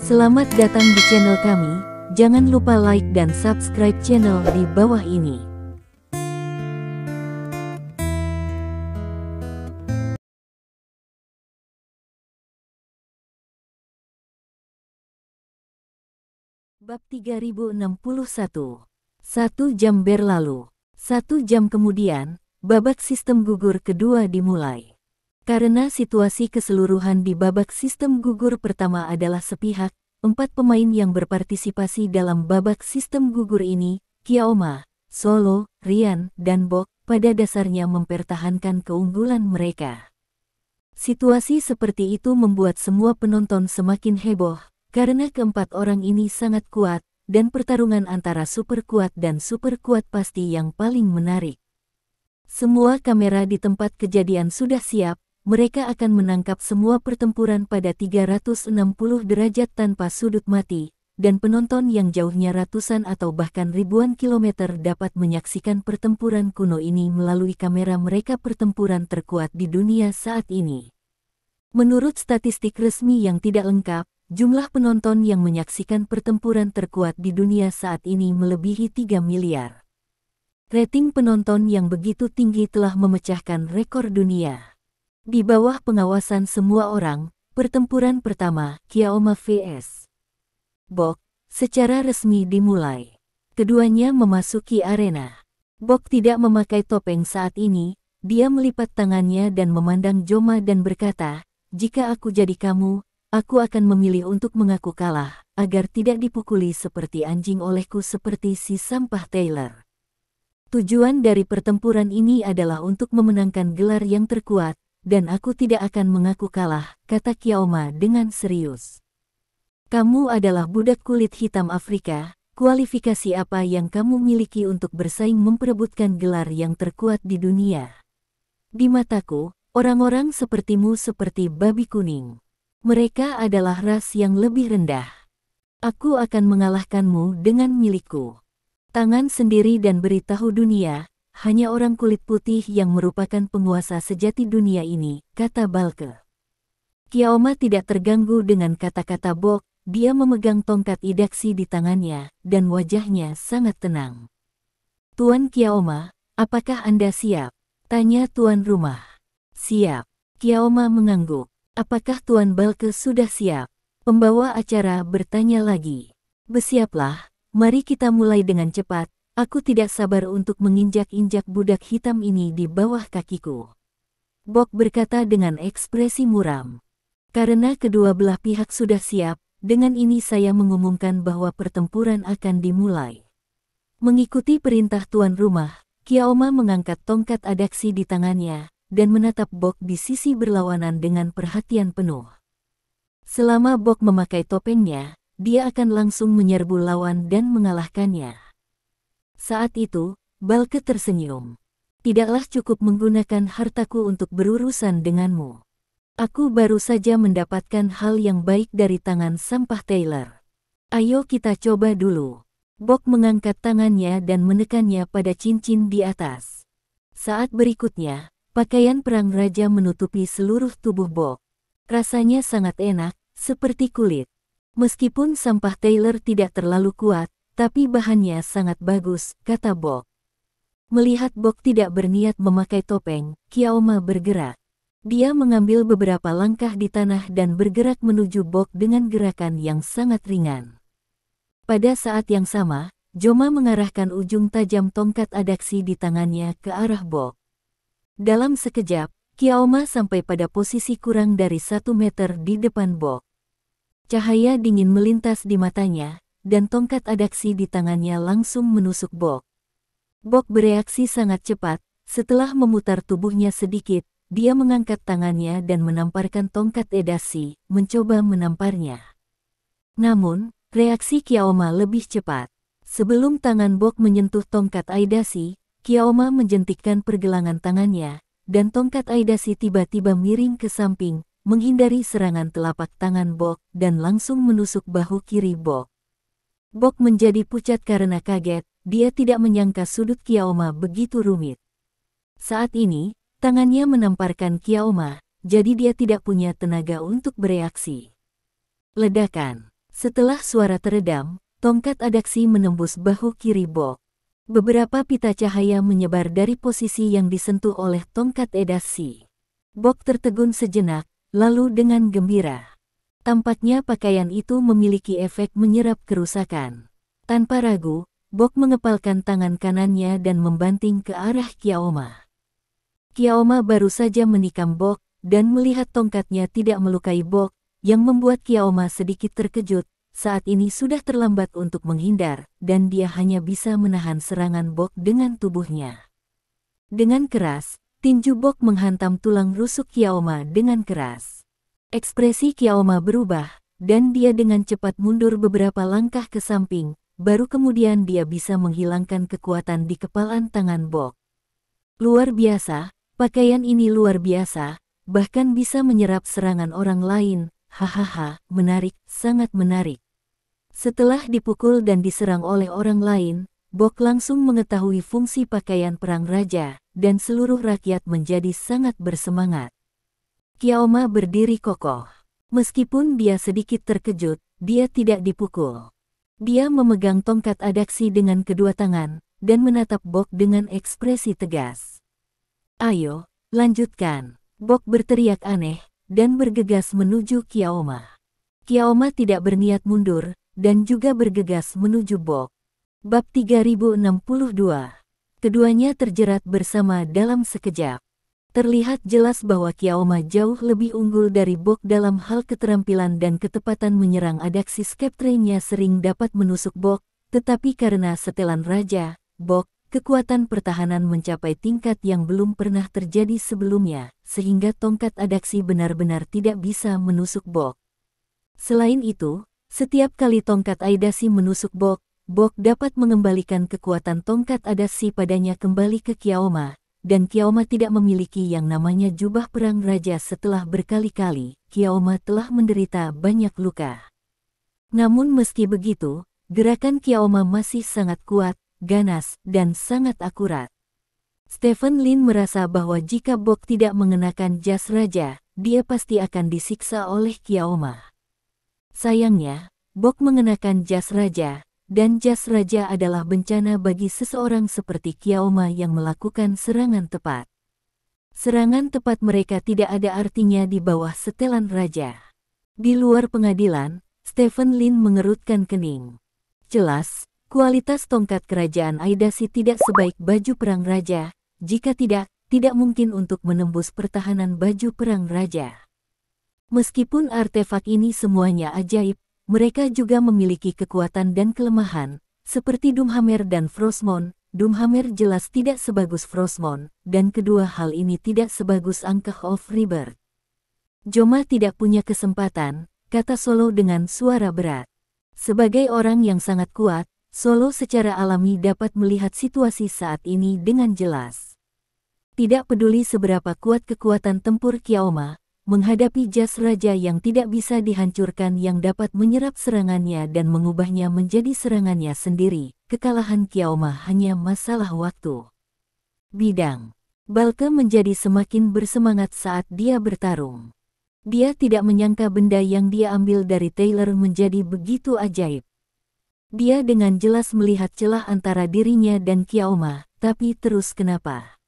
Selamat datang di channel kami, jangan lupa like dan subscribe channel di bawah ini. Bab 3061. 1 jam berlalu. 1 jam kemudian, babak sistem gugur kedua dimulai. Karena situasi keseluruhan di babak sistem gugur pertama adalah sepihak, 4 pemain yang berpartisipasi dalam babak sistem gugur ini, Kyaoma, Solo, Ryan, dan Bok, pada dasarnya mempertahankan keunggulan mereka. Situasi seperti itu membuat semua penonton semakin heboh, karena keempat orang ini sangat kuat, dan pertarungan antara super kuat dan super kuat pasti yang paling menarik. Semua kamera di tempat kejadian sudah siap. Mereka akan menangkap semua pertempuran pada 360 derajat tanpa sudut mati, dan penonton yang jauhnya ratusan atau bahkan ribuan kilometer dapat menyaksikan pertempuran kuno ini melalui kamera mereka. Pertempuran terkuat di dunia saat ini. Menurut statistik resmi yang tidak lengkap, jumlah penonton yang menyaksikan pertempuran terkuat di dunia saat ini melebihi 3 miliar. Rating penonton yang begitu tinggi telah memecahkan rekor dunia. Di bawah pengawasan semua orang, pertempuran pertama, Kyaoma vs Bok, secara resmi dimulai. Keduanya memasuki arena. Bok tidak memakai topeng saat ini, dia melipat tangannya dan memandang Joma dan berkata, "Jika aku jadi kamu, aku akan memilih untuk mengaku kalah, agar tidak dipukuli seperti anjing olehku seperti si sampah Taylor. Tujuan dari pertempuran ini adalah untuk memenangkan gelar yang terkuat, dan aku tidak akan mengaku kalah," kata Kyaoma dengan serius. "Kamu adalah budak kulit hitam Afrika, kualifikasi apa yang kamu miliki untuk bersaing memperebutkan gelar yang terkuat di dunia? Di mataku, orang-orang sepertimu seperti babi kuning. Mereka adalah ras yang lebih rendah. Aku akan mengalahkanmu dengan milikku. Tangan sendiri dan beritahu dunia, hanya orang kulit putih yang merupakan penguasa sejati dunia ini," kata Balke. Kyaoma tidak terganggu dengan kata-kata Bok, dia memegang tongkat idaksi di tangannya, dan wajahnya sangat tenang. "Tuan Kyaoma, apakah Anda siap?" tanya tuan rumah. "Siap." Kyaoma mengangguk. "Apakah Tuan Balke sudah siap?" Pembawa acara bertanya lagi. "Bersiaplah, mari kita mulai dengan cepat. Aku tidak sabar untuk menginjak-injak budak hitam ini di bawah kakiku." Bok berkata dengan ekspresi muram. "Karena kedua belah pihak sudah siap, dengan ini saya mengumumkan bahwa pertempuran akan dimulai." Mengikuti perintah tuan rumah, Kyaoma mengangkat tongkat adaksi di tangannya, dan menatap Bok di sisi berlawanan dengan perhatian penuh. Selama Bok memakai topengnya, dia akan langsung menyerbu lawan dan mengalahkannya. Saat itu, Balke tersenyum. "Tidaklah cukup menggunakan hartaku untuk berurusan denganmu. Aku baru saja mendapatkan hal yang baik dari tangan sampah Taylor. Ayo kita coba dulu." Bok mengangkat tangannya dan menekannya pada cincin di atas. Saat berikutnya, pakaian perang raja menutupi seluruh tubuh Bok. Rasanya sangat enak, seperti kulit. Meskipun sampah Taylor tidak terlalu kuat, tapi bahannya sangat bagus, kata Bok. Melihat Bok tidak berniat memakai topeng, Kyaoma bergerak. Dia mengambil beberapa langkah di tanah dan bergerak menuju Bok dengan gerakan yang sangat ringan. Pada saat yang sama, Joma mengarahkan ujung tajam tongkat adaksi di tangannya ke arah Bok. Dalam sekejap, Kyaoma sampai pada posisi kurang dari 1 meter di depan Bok. Cahaya dingin melintas di matanya, dan tongkat adaksi di tangannya langsung menusuk Bok. Bok bereaksi sangat cepat, setelah memutar tubuhnya sedikit, dia mengangkat tangannya dan menamparkan tongkat adaksi, mencoba menamparnya. Namun, reaksi Kyaoma lebih cepat. Sebelum tangan Bok menyentuh tongkat adaksi, Kyaoma menjentikkan pergelangan tangannya, dan tongkat adaksi tiba-tiba miring ke samping, menghindari serangan telapak tangan Bok, dan langsung menusuk bahu kiri Bok. Bok menjadi pucat karena kaget, dia tidak menyangka sudut Kyaoma begitu rumit. Saat ini, tangannya menamparkan Kyaoma, jadi dia tidak punya tenaga untuk bereaksi. Ledakan. Setelah suara teredam, tongkat adaksi menembus bahu kiri Bok. Beberapa pita cahaya menyebar dari posisi yang disentuh oleh tongkat adaksi. Bok tertegun sejenak, lalu dengan gembira. Tampaknya pakaian itu memiliki efek menyerap kerusakan. Tanpa ragu, Bok mengepalkan tangan kanannya dan membanting ke arah Kyaoma. Kyaoma baru saja menikam Bok, dan melihat tongkatnya tidak melukai Bok, yang membuat Kyaoma sedikit terkejut. Saat ini sudah terlambat untuk menghindar, dan dia hanya bisa menahan serangan Bok dengan tubuhnya. Dengan keras, tinju Bok menghantam tulang rusuk Kyaoma dengan keras. Ekspresi Kyaoma berubah, dan dia dengan cepat mundur beberapa langkah ke samping, baru kemudian dia bisa menghilangkan kekuatan di kepalan tangan Bok. Luar biasa, pakaian ini luar biasa, bahkan bisa menyerap serangan orang lain. Hahaha, menarik, sangat menarik. Setelah dipukul dan diserang oleh orang lain, Bok langsung mengetahui fungsi pakaian perang raja, dan seluruh rakyat menjadi sangat bersemangat. Kyaoma berdiri kokoh. Meskipun dia sedikit terkejut, dia tidak dipukul. Dia memegang tongkat adaksi dengan kedua tangan, dan menatap Bok dengan ekspresi tegas. Ayo, lanjutkan. Bok berteriak aneh, dan bergegas menuju Kyaoma. Kyaoma tidak berniat mundur, dan juga bergegas menuju Bok. Bab 3062. Keduanya terjerat bersama dalam sekejap. Terlihat jelas bahwa Kyaoma jauh lebih unggul dari Bok dalam hal keterampilan dan ketepatan menyerang. Adaksi Skeptrainnya sering dapat menusuk Bok, tetapi karena setelan raja, Bok, kekuatan pertahanan mencapai tingkat yang belum pernah terjadi sebelumnya, sehingga tongkat adaksi benar-benar tidak bisa menusuk Bok. Selain itu, setiap kali tongkat adaksi menusuk Bok, Bok dapat mengembalikan kekuatan tongkat adaksi padanya kembali ke Kyaoma, dan Kyaoma tidak memiliki yang namanya jubah perang raja. Setelah berkali-kali, Kyaoma telah menderita banyak luka. Namun meski begitu, gerakan Kyaoma masih sangat kuat, ganas, dan sangat akurat. Stephen Lin merasa bahwa jika Bok tidak mengenakan jas raja, dia pasti akan disiksa oleh Kyaoma. Sayangnya, Bok mengenakan jas raja, dan jas raja adalah bencana bagi seseorang seperti Kyaoma yang melakukan serangan tepat. Serangan tepat mereka tidak ada artinya di bawah setelan raja. Di luar pengadilan, Stephen Lin mengerutkan kening. Jelas, kualitas tongkat kerajaan Aidasi tidak sebaik baju perang raja. Jika tidak mungkin untuk menembus pertahanan baju perang raja. Meskipun artefak ini semuanya ajaib, mereka juga memiliki kekuatan dan kelemahan, seperti Doomhammer dan Frostmourne. Doomhammer jelas tidak sebagus Frostmourne, dan kedua hal ini tidak sebagus Anchor of Rebirth. Joma tidak punya kesempatan, kata Solo dengan suara berat. Sebagai orang yang sangat kuat, Solo secara alami dapat melihat situasi saat ini dengan jelas. Tidak peduli seberapa kuat kekuatan tempur Kyaoma, menghadapi jas raja yang tidak bisa dihancurkan yang dapat menyerap serangannya dan mengubahnya menjadi serangannya sendiri, kekalahan Kyaoma hanya masalah waktu. Bidang. Balke menjadi semakin bersemangat saat dia bertarung. Dia tidak menyangka benda yang dia ambil dari Taylor menjadi begitu ajaib. Dia dengan jelas melihat celah antara dirinya dan Kyaoma, tapi terus kenapa?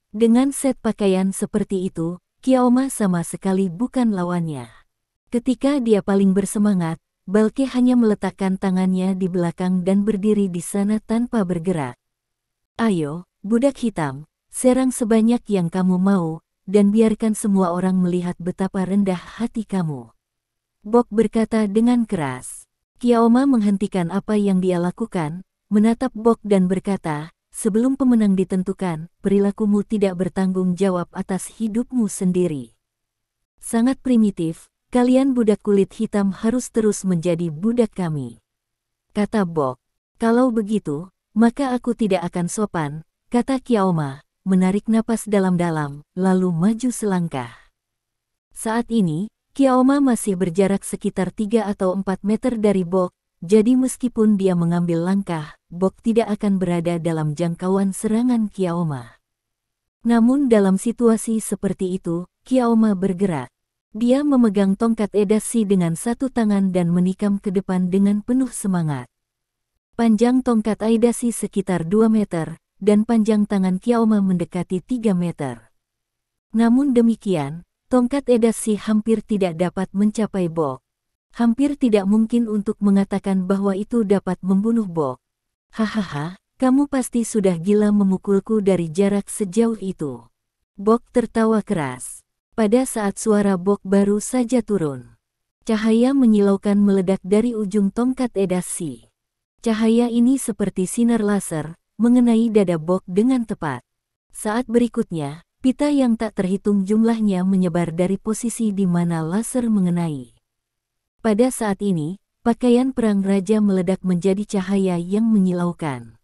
Dengan set pakaian seperti itu, Kyaoma sama sekali bukan lawannya. Ketika dia paling bersemangat, Balke hanya meletakkan tangannya di belakang dan berdiri di sana tanpa bergerak. Ayo, budak hitam, serang sebanyak yang kamu mau, dan biarkan semua orang melihat betapa rendah hati kamu. Bok berkata dengan keras. Kyaoma menghentikan apa yang dia lakukan, menatap Bok dan berkata, sebelum pemenang ditentukan, perilakumu tidak bertanggung jawab atas hidupmu sendiri. Sangat primitif, kalian budak kulit hitam harus terus menjadi budak kami. Kata Bok. Kalau begitu, maka aku tidak akan sopan, kata Kyaoma, menarik napas dalam-dalam, lalu maju selangkah. Saat ini, Kyaoma masih berjarak sekitar 3 atau 4 meter dari Bok. Jadi meskipun dia mengambil langkah, Bok tidak akan berada dalam jangkauan serangan Kyaoma. Namun dalam situasi seperti itu, Kyaoma bergerak. Dia memegang tongkat Edashi dengan satu tangan dan menikam ke depan dengan penuh semangat. Panjang tongkat Edashi sekitar 2 meter, dan panjang tangan Kyaoma mendekati 3 meter. Namun demikian, tongkat Edashi hampir tidak dapat mencapai Bok. Hampir tidak mungkin untuk mengatakan bahwa itu dapat membunuh Bok. Hahaha, kamu pasti sudah gila memukulku dari jarak sejauh itu. Bok tertawa keras. Pada saat suara Bok baru saja turun, cahaya menyilaukan meledak dari ujung tongkat Edashi. Cahaya ini seperti sinar laser, mengenai dada Bok dengan tepat. Saat berikutnya, pita yang tak terhitung jumlahnya menyebar dari posisi di mana laser mengenai. Pada saat ini, pakaian perang raja meledak menjadi cahaya yang menyilaukan.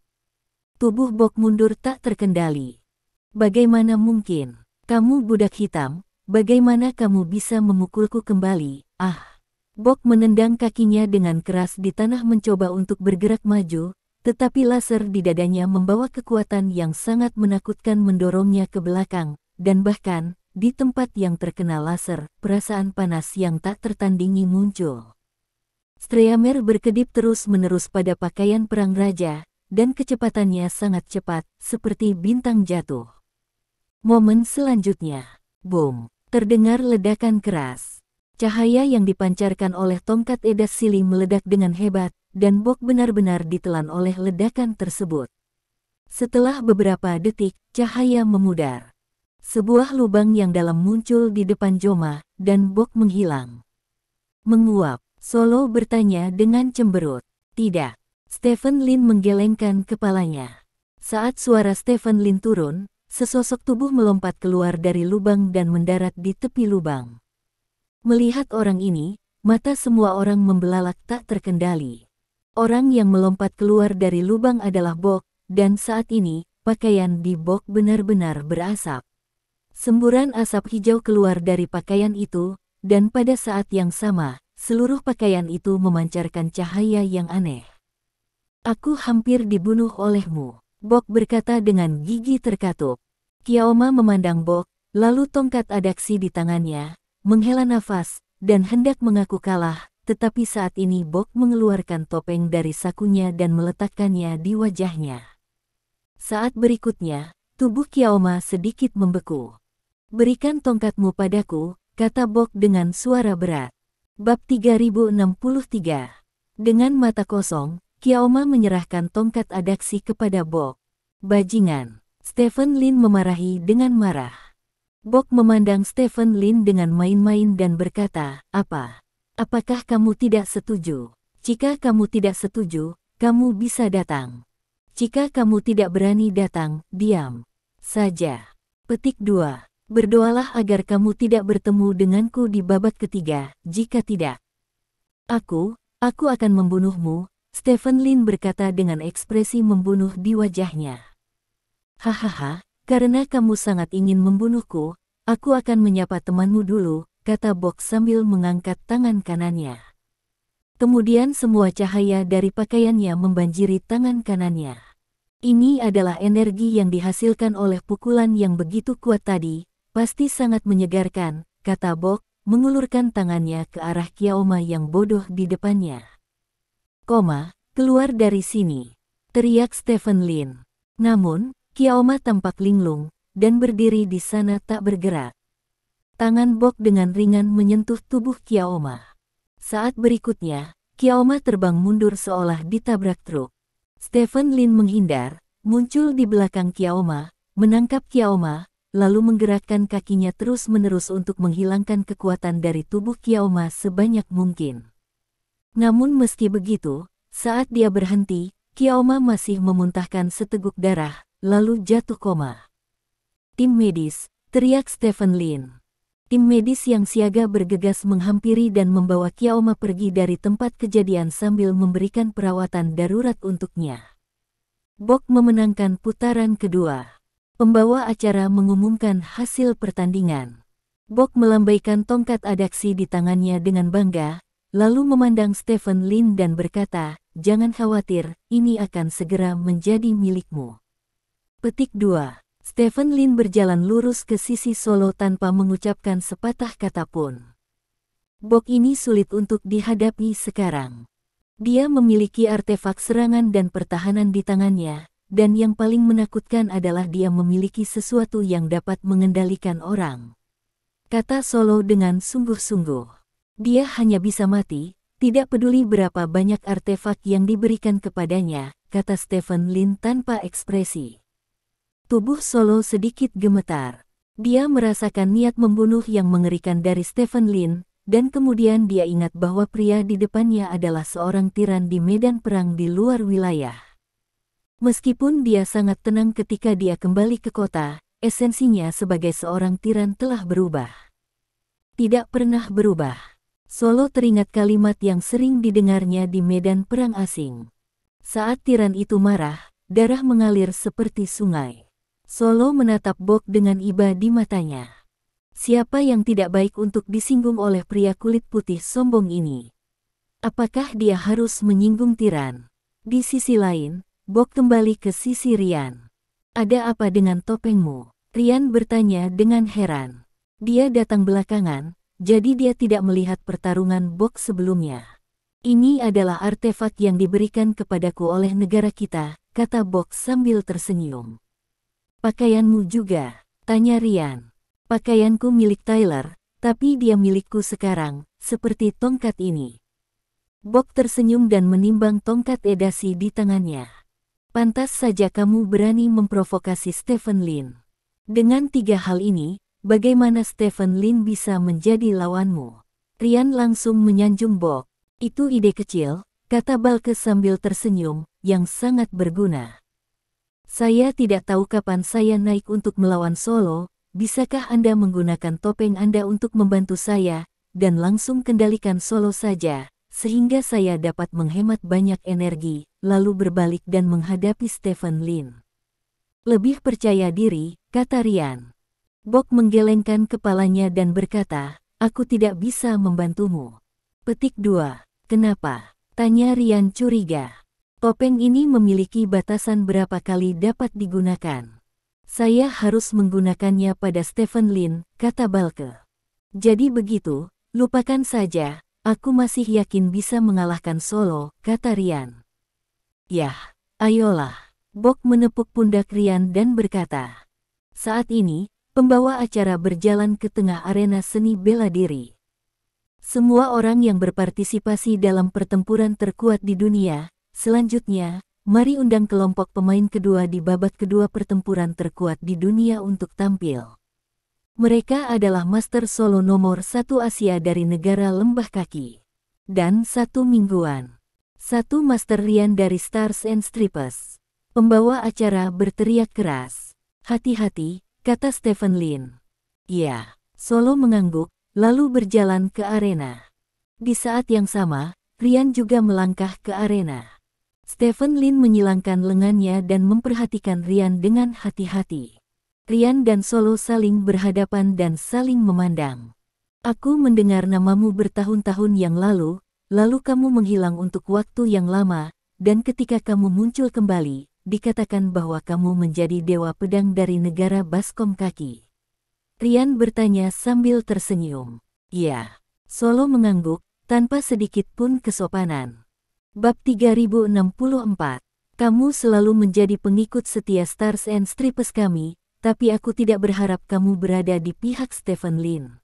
Tubuh Bok mundur tak terkendali. Bagaimana mungkin? Kamu budak hitam, bagaimana kamu bisa memukulku kembali? Ah! Bok menendang kakinya dengan keras di tanah mencoba untuk bergerak maju, tetapi laser di dadanya membawa kekuatan yang sangat menakutkan mendorongnya ke belakang, dan bahkan, di tempat yang terkena laser, perasaan panas yang tak tertandingi muncul. Streamer berkedip terus-menerus pada pakaian perang raja, dan kecepatannya sangat cepat, seperti bintang jatuh. Momen selanjutnya, boom, terdengar ledakan keras. Cahaya yang dipancarkan oleh tongkat Edashi meledak dengan hebat, dan Bok benar-benar ditelan oleh ledakan tersebut. Setelah beberapa detik, cahaya memudar. Sebuah lubang yang dalam muncul di depan Joma, dan Bok menghilang. Menguap, Solo bertanya dengan cemberut. Tidak. Stephen Lin menggelengkan kepalanya. Saat suara Stephen Lin turun, sesosok tubuh melompat keluar dari lubang dan mendarat di tepi lubang. Melihat orang ini, mata semua orang membelalak tak terkendali. Orang yang melompat keluar dari lubang adalah Bok, dan saat ini, pakaian di Bok benar-benar berasap. Semburan asap hijau keluar dari pakaian itu, dan pada saat yang sama, seluruh pakaian itu memancarkan cahaya yang aneh. Aku hampir dibunuh olehmu, Bok berkata dengan gigi terkatup. Kyaoma memandang Bok, lalu tongkat Adachi di tangannya, menghela nafas, dan hendak mengaku kalah, tetapi saat ini Bok mengeluarkan topeng dari sakunya dan meletakkannya di wajahnya. Saat berikutnya, tubuh Kyaoma sedikit membeku. Berikan tongkatmu padaku, kata Bok dengan suara berat. Bab 3063. Dengan mata kosong, Kyaoma menyerahkan tongkat Adachi kepada Bok. Bajingan, Stephen Lin memarahi dengan marah. Bok memandang Stephen Lin dengan main-main dan berkata, apakah kamu tidak setuju? Jika kamu tidak setuju, kamu bisa datang. Jika kamu tidak berani datang, diam saja. Petik 2. Berdoalah agar kamu tidak bertemu denganku di babak ketiga, jika tidak, aku akan membunuhmu, Stephen Lin berkata dengan ekspresi membunuh di wajahnya. Hahaha, karena kamu sangat ingin membunuhku, aku akan menyapa temanmu dulu, kata Bok sambil mengangkat tangan kanannya. Kemudian semua cahaya dari pakaiannya membanjiri tangan kanannya. Ini adalah energi yang dihasilkan oleh pukulan yang begitu kuat tadi, pasti sangat menyegarkan, kata Bok, mengulurkan tangannya ke arah Kyaoma yang bodoh di depannya. Keluar dari sini, teriak Stephen Lin. Namun, Kyaoma tampak linglung, dan berdiri di sana tak bergerak. Tangan Bok dengan ringan menyentuh tubuh Kyaoma. Saat berikutnya, Kyaoma terbang mundur seolah ditabrak truk. Stephen Lin menghindar, muncul di belakang Kyaoma, menangkap Kyaoma, lalu menggerakkan kakinya terus-menerus untuk menghilangkan kekuatan dari tubuh Kyaoma sebanyak mungkin. Namun meski begitu, saat dia berhenti, Kyaoma masih memuntahkan seteguk darah, lalu jatuh koma. Tim medis, teriak Stephen Lin. Tim medis yang siaga bergegas menghampiri dan membawa Kyaoma pergi dari tempat kejadian sambil memberikan perawatan darurat untuknya. Bok memenangkan putaran kedua. Pembawa acara mengumumkan hasil pertandingan. Bok melambaikan tongkat Adachi di tangannya dengan bangga, lalu memandang Stephen Lin dan berkata, jangan khawatir, ini akan segera menjadi milikmu. Petik 2. Stephen Lin berjalan lurus ke sisi Solo tanpa mengucapkan sepatah kata pun. Bok ini sulit untuk dihadapi sekarang. Dia memiliki artefak serangan dan pertahanan di tangannya, dan yang paling menakutkan adalah dia memiliki sesuatu yang dapat mengendalikan orang. Kata Solo dengan sungguh-sungguh. Dia hanya bisa mati, tidak peduli berapa banyak artefak yang diberikan kepadanya, kata Stephen Lin tanpa ekspresi. Tubuh Solo sedikit gemetar. Dia merasakan niat membunuh yang mengerikan dari Stephen Lin, dan kemudian dia ingat bahwa pria di depannya adalah seorang tiran di medan perang di luar wilayah. Meskipun dia sangat tenang ketika dia kembali ke kota, esensinya sebagai seorang tiran telah berubah. Tidak pernah berubah. Solo teringat kalimat yang sering didengarnya di medan perang asing. Saat tiran itu marah, darah mengalir seperti sungai. Solo menatap Bok dengan iba di matanya. Siapa yang tidak baik untuk disinggung oleh pria kulit putih sombong ini? Apakah dia harus menyinggung tiran? Di sisi lain, Bok kembali ke sisi Rian. Ada apa dengan topengmu? Rian bertanya dengan heran. Dia datang belakangan, jadi dia tidak melihat pertarungan Bok sebelumnya. Ini adalah artefak yang diberikan kepadaku oleh negara kita, kata Bok sambil tersenyum. Pakaianmu juga? Tanya Rian. Pakaianku milik Tyler, tapi dia milikku sekarang, seperti tongkat ini. Bok tersenyum dan menimbang tongkat edasi di tangannya. Pantas saja kamu berani memprovokasi Stephen Lin. Dengan 3 hal ini, bagaimana Stephen Lin bisa menjadi lawanmu? Rian langsung menyanjung Bok. Itu ide kecil, kata Balke sambil tersenyum, yang sangat berguna. Saya tidak tahu kapan saya naik untuk melawan Solo. Bisakah Anda menggunakan topeng Anda untuk membantu saya, dan langsung kendalikan Solo saja, sehingga saya dapat menghemat banyak energi, lalu berbalik dan menghadapi Stephen Lin. Lebih percaya diri, kata Rian. Bok menggelengkan kepalanya dan berkata, aku tidak bisa membantumu. Petik 2. Kenapa? Tanya Rian curiga. Topeng ini memiliki batasan berapa kali dapat digunakan. Saya harus menggunakannya pada Stephen Lin, kata Balke. Jadi begitu, lupakan saja, aku masih yakin bisa mengalahkan Solo, kata Rian. Yah, ayolah. Bok menepuk pundak Rian dan berkata. Saat ini, pembawa acara berjalan ke tengah arena seni bela diri. Semua orang yang berpartisipasi dalam pertempuran terkuat di dunia, selanjutnya, mari undang kelompok pemain kedua di babak kedua pertempuran terkuat di dunia untuk tampil. Mereka adalah Master Solo nomor 1 Asia dari negara Lembah Kaki. Dan 1 mingguan. 1 Master Rian dari Stars and Stripes. Pembawa acara berteriak keras. Hati-hati, kata Stephen Lin. Ya, Solo mengangguk, lalu berjalan ke arena. Di saat yang sama, Rian juga melangkah ke arena. Stephen Lin menyilangkan lengannya dan memperhatikan Rian dengan hati-hati. Rian dan Solo saling berhadapan dan saling memandang. Aku mendengar namamu bertahun-tahun yang lalu kamu menghilang untuk waktu yang lama, dan ketika kamu muncul kembali, dikatakan bahwa kamu menjadi dewa pedang dari negara Baskom Kaki. Rian bertanya sambil tersenyum. Ya, Solo mengangguk, tanpa sedikit pun kesopanan. Bab 3064. Kamu selalu menjadi pengikut setia Stars and Stripes kami, tapi aku tidak berharap kamu berada di pihak Stephen Lin.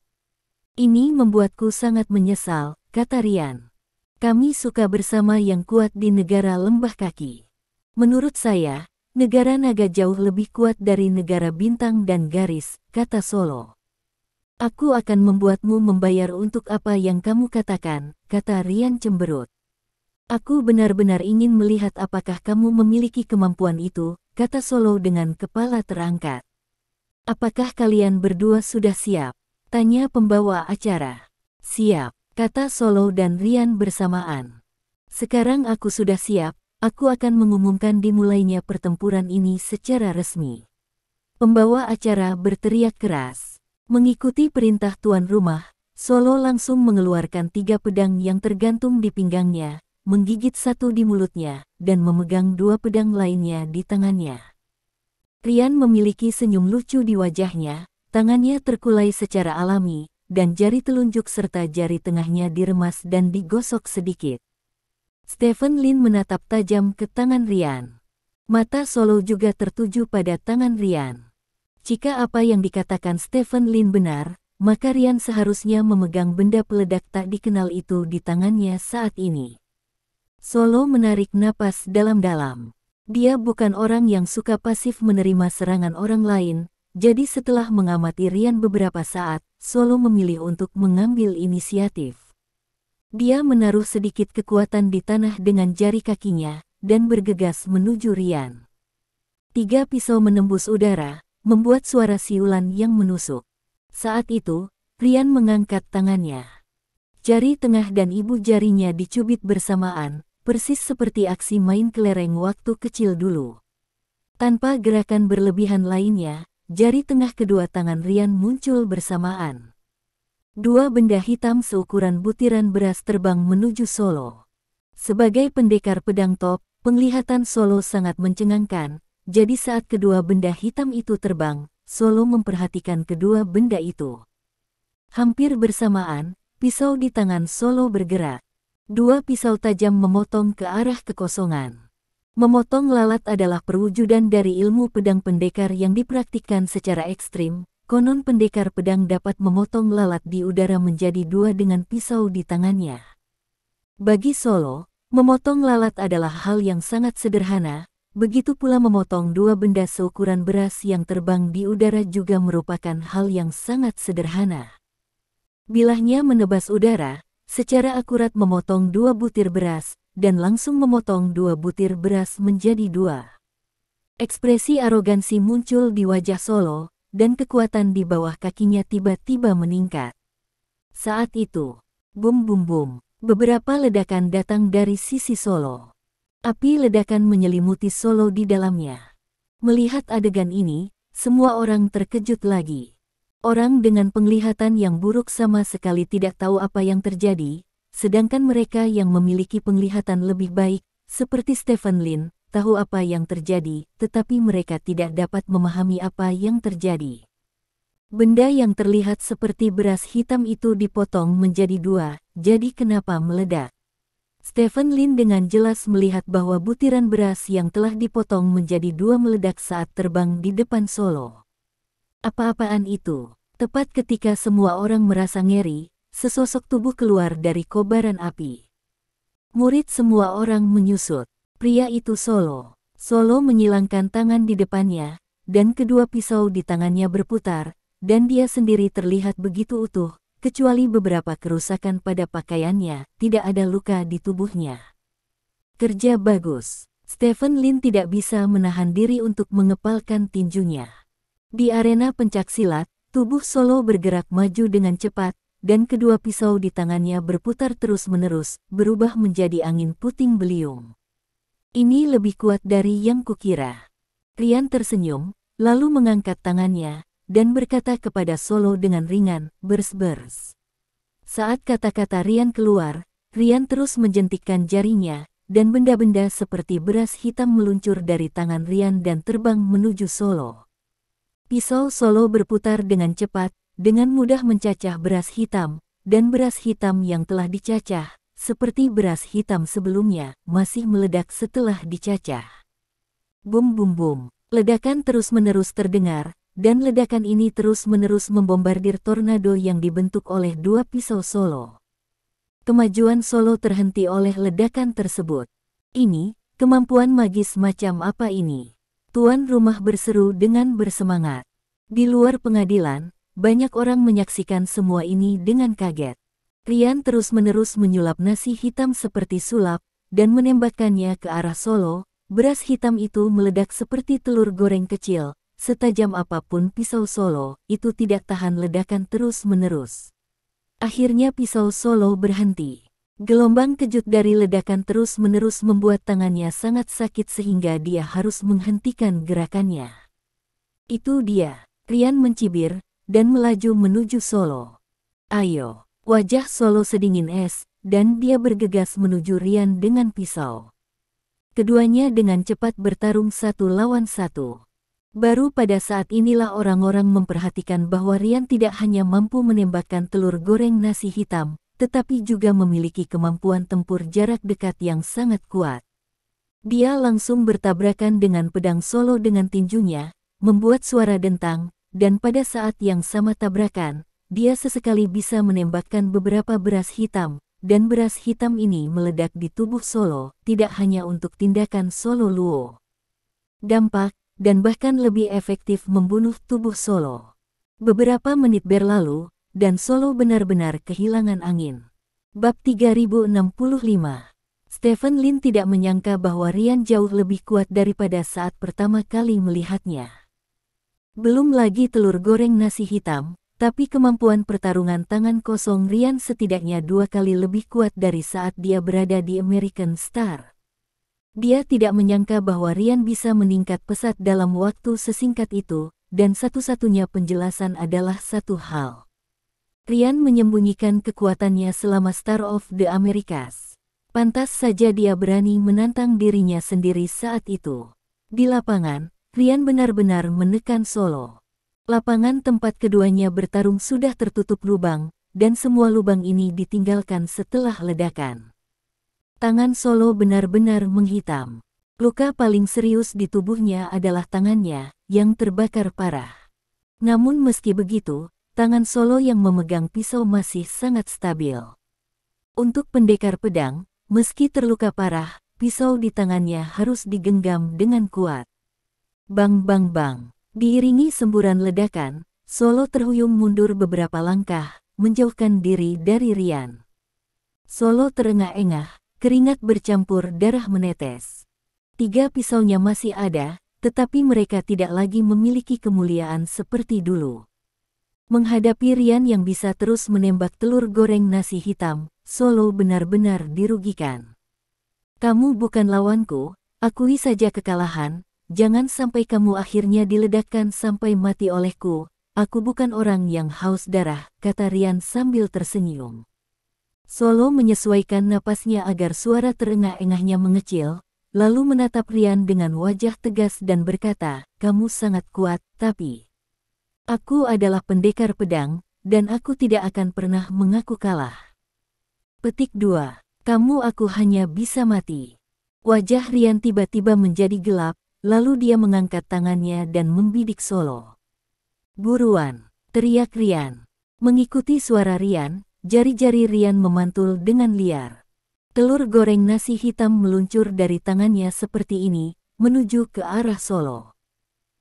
Ini membuatku sangat menyesal, kata Rian. Kami suka bersama yang kuat di negara Lembah Kaki. Menurut saya, negara naga jauh lebih kuat dari negara bintang dan garis, kata Solo. Aku akan membuatmu membayar untuk apa yang kamu katakan, kata Rian cemberut. Aku benar-benar ingin melihat apakah kamu memiliki kemampuan itu, kata Solo dengan kepala terangkat. Apakah kalian berdua sudah siap? Tanya pembawa acara. Siap, kata Solo dan Rian bersamaan. Sekarang aku sudah siap, aku akan mengumumkan dimulainya pertempuran ini secara resmi. Pembawa acara berteriak keras. Mengikuti perintah tuan rumah, Solo langsung mengeluarkan 3 pedang yang tergantung di pinggangnya, menggigit 1 di mulutnya, dan memegang 2 pedang lainnya di tangannya. Rian memiliki senyum lucu di wajahnya, tangannya terkulai secara alami, dan jari telunjuk serta jari tengahnya diremas dan digosok sedikit. Stephen Lin menatap tajam ke tangan Ryan. Mata Solo juga tertuju pada tangan Ryan. Jika apa yang dikatakan Stephen Lin benar, maka Ryan seharusnya memegang benda peledak tak dikenal itu di tangannya saat ini. Solo menarik napas dalam-dalam. Dia bukan orang yang suka pasif menerima serangan orang lain, jadi setelah mengamati Ryan beberapa saat, Solo memilih untuk mengambil inisiatif. Dia menaruh sedikit kekuatan di tanah dengan jari kakinya, dan bergegas menuju Ryan. 3 pisau menembus udara, membuat suara siulan yang menusuk. Saat itu, Ryan mengangkat tangannya. Jari tengah dan ibu jarinya dicubit bersamaan, persis seperti aksi main kelereng waktu kecil dulu. Tanpa gerakan berlebihan lainnya, jari tengah kedua tangan Ryan muncul bersamaan. 2 benda hitam seukuran butiran beras terbang menuju Solo. Sebagai pendekar pedang top, penglihatan Solo sangat mencengangkan, jadi saat kedua benda hitam itu terbang, Solo memperhatikan kedua benda itu. Hampir bersamaan, pisau di tangan Solo bergerak. 2 pisau tajam memotong ke arah kekosongan. Memotong lalat adalah perwujudan dari ilmu pedang pendekar yang dipraktikkan secara ekstrim. Konon pendekar pedang dapat memotong lalat di udara menjadi 2 dengan pisau di tangannya. Bagi Solo, memotong lalat adalah hal yang sangat sederhana, begitu pula memotong 2 benda seukuran beras yang terbang di udara juga merupakan hal yang sangat sederhana. Bilahnya menebas udara, secara akurat memotong 2 butir beras, dan langsung memotong 2 butir beras menjadi 2. Ekspresi arogansi muncul di wajah Solo, dan kekuatan di bawah kakinya tiba-tiba meningkat. Saat itu, bum bum bum, beberapa ledakan datang dari sisi Solo. Api ledakan menyelimuti Solo di dalamnya. Melihat adegan ini, semua orang terkejut lagi. Orang dengan penglihatan yang buruk sama sekali tidak tahu apa yang terjadi, sedangkan mereka yang memiliki penglihatan lebih baik, seperti Stephen Lin, tahu apa yang terjadi, tetapi mereka tidak dapat memahami apa yang terjadi. Benda yang terlihat seperti beras hitam itu dipotong menjadi 2, jadi kenapa meledak? Stephen Lin dengan jelas melihat bahwa butiran beras yang telah dipotong menjadi 2 meledak saat terbang di depan Solo. Apa-apaan itu? Tepat ketika semua orang merasa ngeri, sesosok tubuh keluar dari kobaran api. Murid semua orang menyusut. Pria itu Solo. Solo menyilangkan tangan di depannya, dan kedua pisau di tangannya berputar, dan dia sendiri terlihat begitu utuh, kecuali beberapa kerusakan pada pakaiannya, tidak ada luka di tubuhnya. Kerja bagus. Stephen Lin tidak bisa menahan diri untuk mengepalkan tinjunya. Di arena pencaksilat, tubuh Solo bergerak maju dengan cepat, dan kedua pisau di tangannya berputar terus-menerus, berubah menjadi angin puting beliung. Ini lebih kuat dari yang kukira. Ryan tersenyum, lalu mengangkat tangannya, dan berkata kepada Solo dengan ringan, bers-bers. Saat kata-kata Ryan keluar, Ryan terus menjentikkan jarinya, dan benda-benda seperti beras hitam meluncur dari tangan Ryan dan terbang menuju Solo. Pisau Solo berputar dengan cepat, dengan mudah mencacah beras hitam, dan beras hitam yang telah dicacah, seperti beras hitam sebelumnya, masih meledak setelah dicacah. Bum bum bum, ledakan terus-menerus terdengar, dan ledakan ini terus-menerus membombardir tornado yang dibentuk oleh 2 pisau Solo. Kemajuan Solo terhenti oleh ledakan tersebut. Ini, kemampuan magis macam apa ini? Tuan rumah berseru dengan bersemangat. Di luar pengadilan, banyak orang menyaksikan semua ini dengan kaget. Ryan terus-menerus menyulap nasi hitam seperti sulap, dan menembakkannya ke arah Solo. Beras hitam itu meledak seperti telur goreng kecil, setajam apapun pisau Solo, itu tidak tahan ledakan terus-menerus. Akhirnya pisau Solo berhenti. Gelombang kejut dari ledakan terus-menerus membuat tangannya sangat sakit sehingga dia harus menghentikan gerakannya. Itu dia, Ryan mencibir, dan melaju menuju Solo. Ayo, wajah Solo sedingin es, dan dia bergegas menuju Ryan dengan pisau. Keduanya dengan cepat bertarung 1 lawan 1. Baru pada saat inilah orang-orang memperhatikan bahwa Ryan tidak hanya mampu menembakkan telur goreng nasi hitam, tetapi juga memiliki kemampuan tempur jarak dekat yang sangat kuat. Dia langsung bertabrakan dengan pedang solo dengan tinjunya, membuat suara dentang, dan pada saat yang sama tabrakan, dia sesekali bisa menembakkan beberapa beras hitam, dan beras hitam ini meledak di tubuh Solo, tidak hanya untuk tindakan Solo Luo. Dampak, dan bahkan lebih efektif membunuh tubuh Solo. Beberapa menit berlalu, dan Solo benar-benar kehilangan angin. Bab 3065. Stephen Lin tidak menyangka bahwa Ryan jauh lebih kuat daripada saat pertama kali melihatnya. Belum lagi telur goreng nasi hitam, tapi kemampuan pertarungan tangan kosong Ryan setidaknya 2 kali lebih kuat dari saat dia berada di American Star. Dia tidak menyangka bahwa Ryan bisa meningkat pesat dalam waktu sesingkat itu, dan satu-satunya penjelasan adalah satu hal. Ryan menyembunyikan kekuatannya selama Star of the Americas. Pantas saja dia berani menantang dirinya sendiri saat itu. Di lapangan, Ryan benar-benar menekan Solo. Lapangan tempat keduanya bertarung sudah tertutup lubang, dan semua lubang ini ditinggalkan setelah ledakan. Tangan Solo benar-benar menghitam. Luka paling serius di tubuhnya adalah tangannya, yang terbakar parah. Namun meski begitu, tangan Solo yang memegang pisau masih sangat stabil. Untuk pendekar pedang, meski terluka parah, pisau di tangannya harus digenggam dengan kuat. Bang bang bang. Diiringi semburan ledakan, Solo terhuyung mundur beberapa langkah, menjauhkan diri dari Ryan. Solo terengah-engah, keringat bercampur darah menetes. 3 pisaunya masih ada, tetapi mereka tidak lagi memiliki kemuliaan seperti dulu. Menghadapi Ryan yang bisa terus menembak telur goreng nasi hitam, Solo benar-benar dirugikan. Kamu bukan lawanku, akui saja kekalahan. Jangan sampai kamu akhirnya diledakkan sampai mati olehku. Aku bukan orang yang haus darah, kata Ryan sambil tersenyum. Solo menyesuaikan napasnya agar suara terengah-engahnya mengecil, lalu menatap Ryan dengan wajah tegas dan berkata, kamu sangat kuat, tapi aku adalah pendekar pedang, dan aku tidak akan pernah mengaku kalah. Petik 2. Kamu aku hanya bisa mati. Wajah Ryan tiba-tiba menjadi gelap, lalu dia mengangkat tangannya dan membidik Solo. Buruan, teriak Ryan. Mengikuti suara Ryan, jari-jari Ryan memantul dengan liar. Telur goreng nasi hitam meluncur dari tangannya seperti ini, menuju ke arah Solo.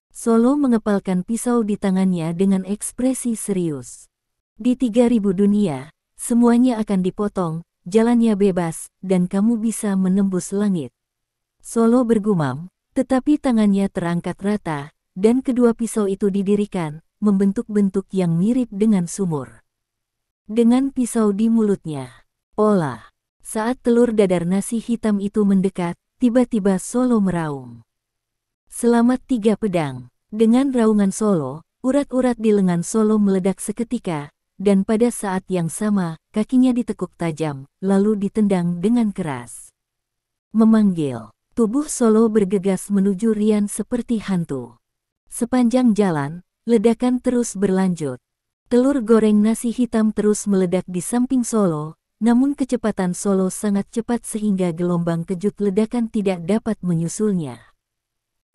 Solo mengepalkan pisau di tangannya dengan ekspresi serius. Di 3000 dunia, semuanya akan dipotong, jalannya bebas, dan kamu bisa menembus langit. Solo bergumam, tetapi tangannya terangkat rata, dan kedua pisau itu didirikan, membentuk bentuk yang mirip dengan sumur. Dengan pisau di mulutnya, olah. Saat telur dadar nasi hitam itu mendekat, tiba-tiba Solo meraung. Selamat 3 pedang. Dengan raungan Solo, urat-urat di lengan Solo meledak seketika, dan pada saat yang sama, kakinya ditekuk tajam, lalu ditendang dengan keras. Memanggil. Tubuh Solo bergegas menuju Ryan seperti hantu. Sepanjang jalan, ledakan terus berlanjut. Telur goreng nasi hitam terus meledak di samping Solo, namun kecepatan Solo sangat cepat sehingga gelombang kejut ledakan tidak dapat menyusulnya.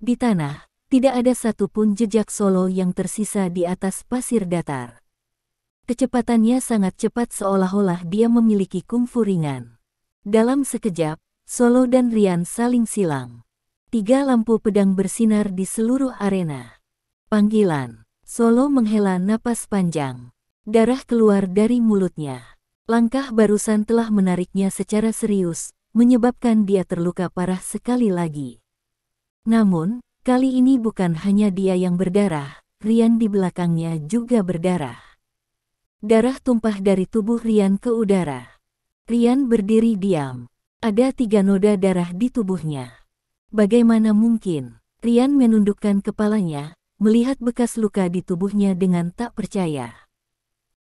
Di tanah, tidak ada satupun jejak Solo yang tersisa di atas pasir datar. Kecepatannya sangat cepat seolah-olah dia memiliki kungfu ringan. Dalam sekejap, Solo dan Ryan saling silang. 3 lampu pedang bersinar di seluruh arena. Panggilan. Solo menghela napas panjang. Darah keluar dari mulutnya. Langkah barusan telah menariknya secara serius, menyebabkan dia terluka parah sekali lagi. Namun, kali ini bukan hanya dia yang berdarah, Ryan di belakangnya juga berdarah. Darah tumpah dari tubuh Ryan ke udara. Ryan berdiri diam. Ada 3 noda darah di tubuhnya. Bagaimana mungkin? Ryan menundukkan kepalanya, melihat bekas luka di tubuhnya dengan tak percaya.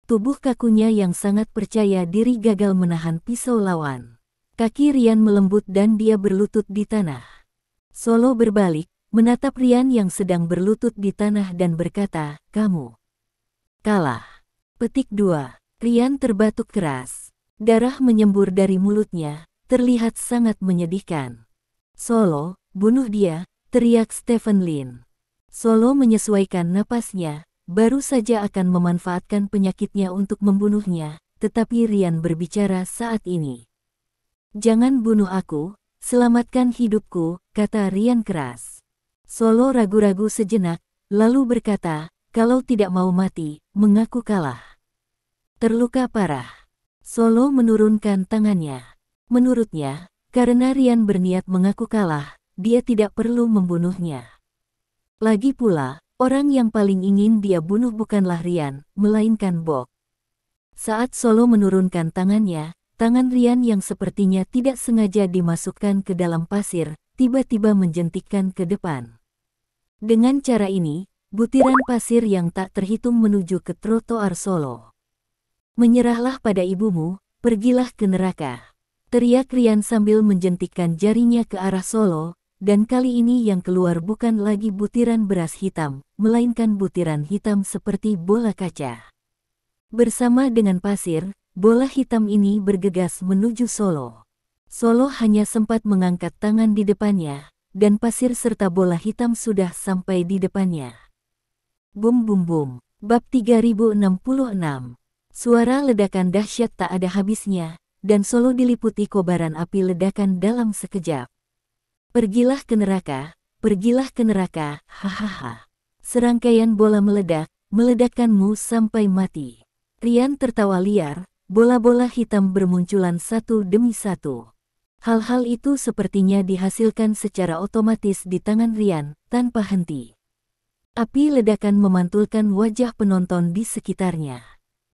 Tubuh kakunya yang sangat percaya diri gagal menahan pisau lawan. Kaki Ryan melembut dan dia berlutut di tanah. Solo berbalik, menatap Rian yang sedang berlutut di tanah dan berkata, "Kamu kalah." Petik 2. Rian terbatuk keras. Darah menyembur dari mulutnya, terlihat sangat menyedihkan. "Solo, bunuh dia," teriak Stephen Lin. Solo menyesuaikan napasnya, baru saja akan memanfaatkan penyakitnya untuk membunuhnya, tetapi Rian berbicara saat ini. "Jangan bunuh aku, selamatkan hidupku," kata Rian keras. Solo ragu-ragu sejenak, lalu berkata, "Kalau tidak mau mati, mengaku kalah." "Terluka parah." Solo menurunkan tangannya. Menurutnya, karena Rian berniat mengaku kalah, dia tidak perlu membunuhnya. Lagi pula, orang yang paling ingin dia bunuh bukanlah Rian, melainkan Bok. Saat Solo menurunkan tangannya, tangan Rian yang sepertinya tidak sengaja dimasukkan ke dalam pasir, tiba-tiba menjentikkan ke depan. Dengan cara ini, butiran pasir yang tak terhitung menuju ke trotoar Solo. "Menyerahlah pada ibumu, pergilah ke neraka," teriak Rian sambil menjentikkan jarinya ke arah Solo, dan kali ini yang keluar bukan lagi butiran beras hitam, melainkan butiran hitam seperti bola kaca. Bersama dengan pasir, bola hitam ini bergegas menuju Solo. Solo hanya sempat mengangkat tangan di depannya, dan pasir serta bola hitam sudah sampai di depannya. Bum bum bum. Bab 3066. Suara ledakan dahsyat tak ada habisnya, dan Solo diliputi kobaran api ledakan dalam sekejap. "Pergilah ke neraka, pergilah ke neraka, hahaha." Serangkaian bola meledak, meledakkanmu sampai mati. Rian tertawa liar, bola-bola hitam bermunculan satu demi satu. Hal-hal itu sepertinya dihasilkan secara otomatis di tangan Rian, tanpa henti. Api ledakan memantulkan wajah penonton di sekitarnya.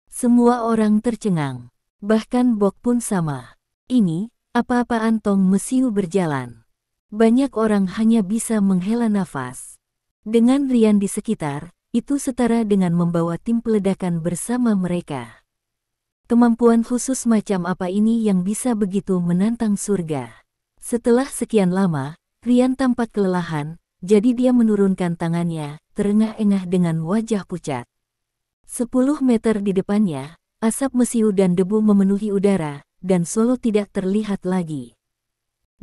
Semua orang tercengang. Bahkan Bok pun sama. Ini, apa-apaan Tong Mesiu berjalan. Banyak orang hanya bisa menghela nafas. Dengan Rian di sekitar, itu setara dengan membawa tim peledakan bersama mereka. Kemampuan khusus macam apa ini yang bisa begitu menantang surga? Setelah sekian lama, Rian tampak kelelahan, jadi dia menurunkan tangannya, terengah-engah dengan wajah pucat. 10 meter di depannya, asap mesiu dan debu memenuhi udara, dan Solo tidak terlihat lagi.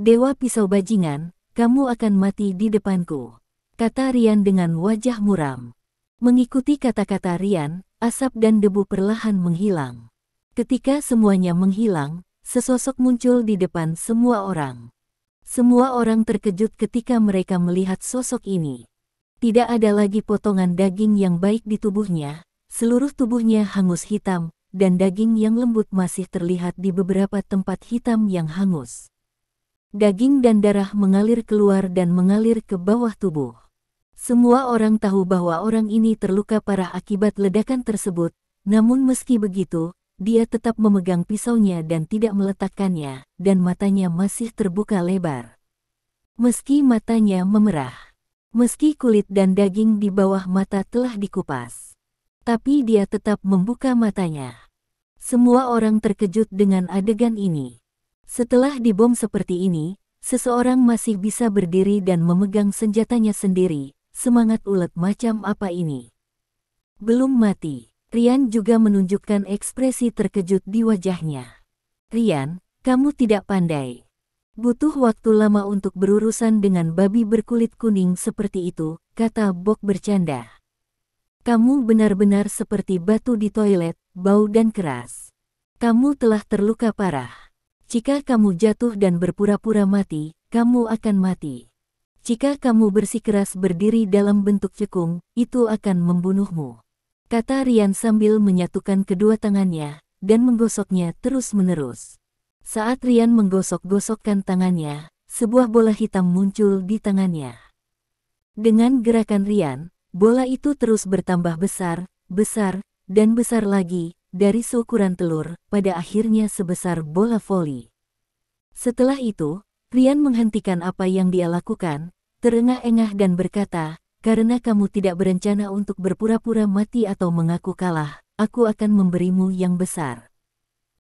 "Dewa Pisau Bajingan, kamu akan mati di depanku," kata Rian dengan wajah muram. Mengikuti kata-kata Rian, asap dan debu perlahan menghilang. Ketika semuanya menghilang, sesosok muncul di depan semua orang. Semua orang terkejut ketika mereka melihat sosok ini. Tidak ada lagi potongan daging yang baik di tubuhnya, seluruh tubuhnya hangus hitam, dan daging yang lembut masih terlihat di beberapa tempat hitam yang hangus. Daging dan darah mengalir keluar dan mengalir ke bawah tubuh. Semua orang tahu bahwa orang ini terluka parah akibat ledakan tersebut, namun meski begitu, dia tetap memegang pisaunya dan tidak meletakkannya, dan matanya masih terbuka lebar. Meski matanya memerah, meski kulit dan daging di bawah mata telah dikupas, tapi dia tetap membuka matanya. Semua orang terkejut dengan adegan ini. Setelah dibom seperti ini, seseorang masih bisa berdiri dan memegang senjatanya sendiri. Semangat ulet macam apa ini? Belum mati. Rian juga menunjukkan ekspresi terkejut di wajahnya. "Rian, kamu tidak pandai. Butuh waktu lama untuk berurusan dengan babi berkulit kuning seperti itu," kata Bok bercanda. "Kamu benar-benar seperti batu di toilet, bau dan keras. Kamu telah terluka parah. Jika kamu jatuh dan berpura-pura mati, kamu akan mati. Jika kamu bersikeras berdiri dalam bentuk cekung, itu akan membunuhmu," kata Rian sambil menyatukan kedua tangannya, dan menggosoknya terus-menerus. Saat Rian menggosok-gosokkan tangannya, sebuah bola hitam muncul di tangannya. Dengan gerakan Rian, bola itu terus bertambah besar, besar, dan besar lagi, dari seukuran telur, pada akhirnya sebesar bola voli. Setelah itu, Rian menghentikan apa yang dia lakukan, terengah-engah dan berkata, "Karena kamu tidak berencana untuk berpura-pura mati atau mengaku kalah, aku akan memberimu yang besar.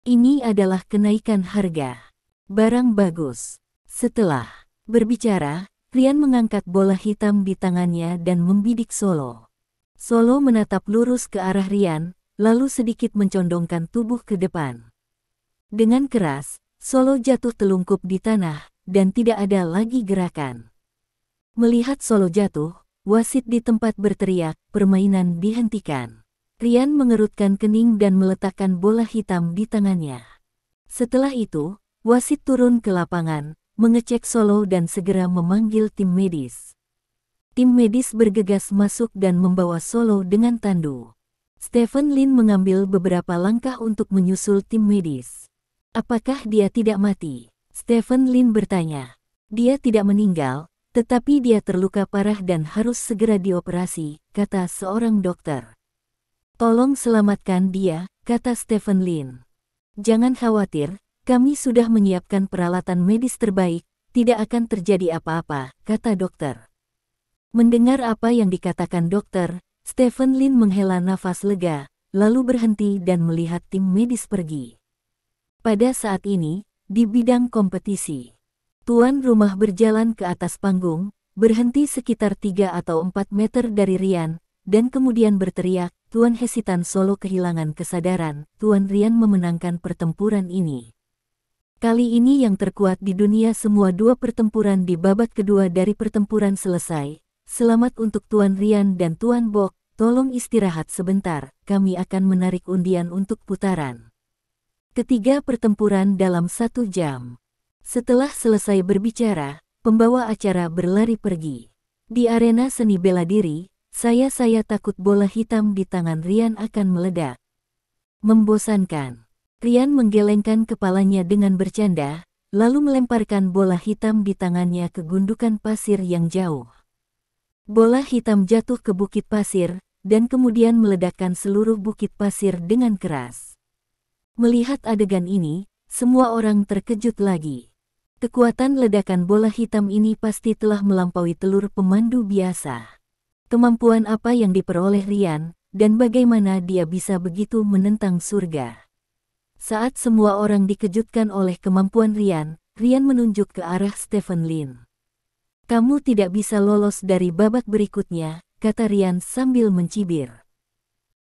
Ini adalah kenaikan harga. Barang bagus." Setelah berbicara, Rian mengangkat bola hitam di tangannya dan membidik Solo. Solo menatap lurus ke arah Rian, lalu sedikit mencondongkan tubuh ke depan. Dengan keras, Solo jatuh telungkup di tanah, dan tidak ada lagi gerakan. Melihat Solo jatuh, wasit di tempat berteriak, permainan dihentikan. Rian mengerutkan kening dan meletakkan bola hitam di tangannya. Setelah itu, wasit turun ke lapangan, mengecek Solo dan segera memanggil tim medis. Tim medis bergegas masuk dan membawa Solo dengan tandu. Stephen Lin mengambil beberapa langkah untuk menyusul tim medis. Apakah dia tidak mati? Stephen Lin bertanya. Dia tidak meninggal, tetapi dia terluka parah dan harus segera dioperasi, kata seorang dokter. Tolong selamatkan dia, kata Stephen Lin. Jangan khawatir, kami sudah menyiapkan peralatan medis terbaik, tidak akan terjadi apa-apa, kata dokter. Mendengar apa yang dikatakan dokter, Stephen Lin menghela nafas lega, lalu berhenti dan melihat tim medis pergi. Pada saat ini, di bidang kompetisi, tuan rumah berjalan ke atas panggung, berhenti sekitar 3 atau 4 meter dari Rian, dan kemudian berteriak, Tuan Hesitan Solo kehilangan kesadaran, Tuan Rian memenangkan pertempuran ini. Kali ini yang terkuat di dunia, semua 2 pertempuran di babak kedua dari pertempuran selesai. Selamat untuk Tuan Rian dan Tuan Bok, tolong istirahat sebentar, kami akan menarik undian untuk putaran ketiga pertempuran dalam 1 jam. Setelah selesai berbicara, pembawa acara berlari pergi. Di arena seni bela diri, saya takut bola hitam di tangan Rian akan meledak. Membosankan. Rian menggelengkan kepalanya dengan bercanda, lalu melemparkan bola hitam di tangannya ke gundukan pasir yang jauh. Bola hitam jatuh ke bukit pasir, dan kemudian meledakkan seluruh bukit pasir dengan keras. Melihat adegan ini, semua orang terkejut lagi. Kekuatan ledakan bola hitam ini pasti telah melampaui telur pemandu biasa. Kemampuan apa yang diperoleh Rian, dan bagaimana dia bisa begitu menentang surga? Saat semua orang dikejutkan oleh kemampuan Rian, Rian menunjuk ke arah Stephen Lin. Kamu tidak bisa lolos dari babak berikutnya, kata Rian sambil mencibir.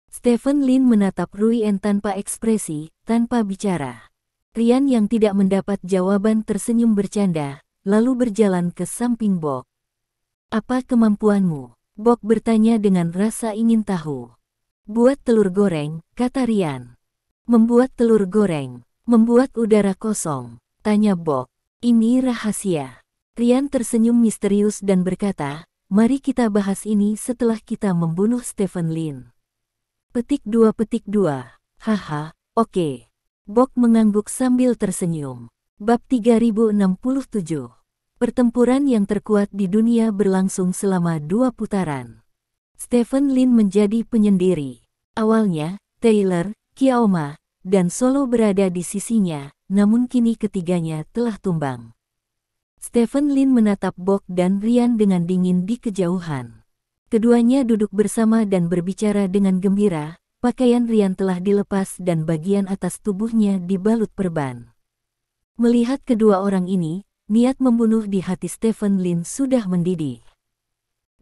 Stephen Lin menatap Ruyen tanpa ekspresi, tanpa bicara. Rian yang tidak mendapat jawaban tersenyum bercanda, lalu berjalan ke samping Bok. Apa kemampuanmu? Bok bertanya dengan rasa ingin tahu. Buat telur goreng, kata Rian. Membuat telur goreng, membuat udara kosong, tanya Bok. Ini rahasia. Rian tersenyum misterius dan berkata, mari kita bahas ini setelah kita membunuh Stephen Lin. Petik 2. Haha, oke. Bok mengangguk sambil tersenyum. Bab 3067. Pertempuran yang terkuat di dunia berlangsung selama 2 putaran. Stephen Lin menjadi penyendiri. Awalnya, Taylor, Kiaoma, dan Solo berada di sisinya, namun kini ketiganya telah tumbang. Stephen Lin menatap Bok dan Rian dengan dingin di kejauhan. Keduanya duduk bersama dan berbicara dengan gembira. Pakaian Rian telah dilepas dan bagian atas tubuhnya dibalut perban. Melihat kedua orang ini, niat membunuh di hati Stephen Lin sudah mendidih.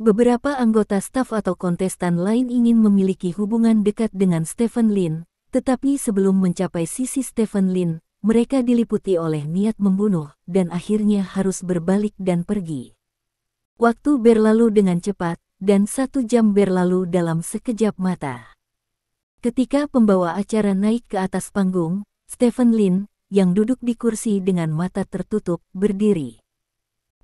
Beberapa anggota staf atau kontestan lain ingin memiliki hubungan dekat dengan Stephen Lin, tetapi sebelum mencapai sisi Stephen Lin, mereka diliputi oleh niat membunuh, dan akhirnya harus berbalik dan pergi. Waktu berlalu dengan cepat, dan 1 jam berlalu dalam sekejap mata. Ketika pembawa acara naik ke atas panggung, Stephen Lin, yang duduk di kursi dengan mata tertutup, berdiri.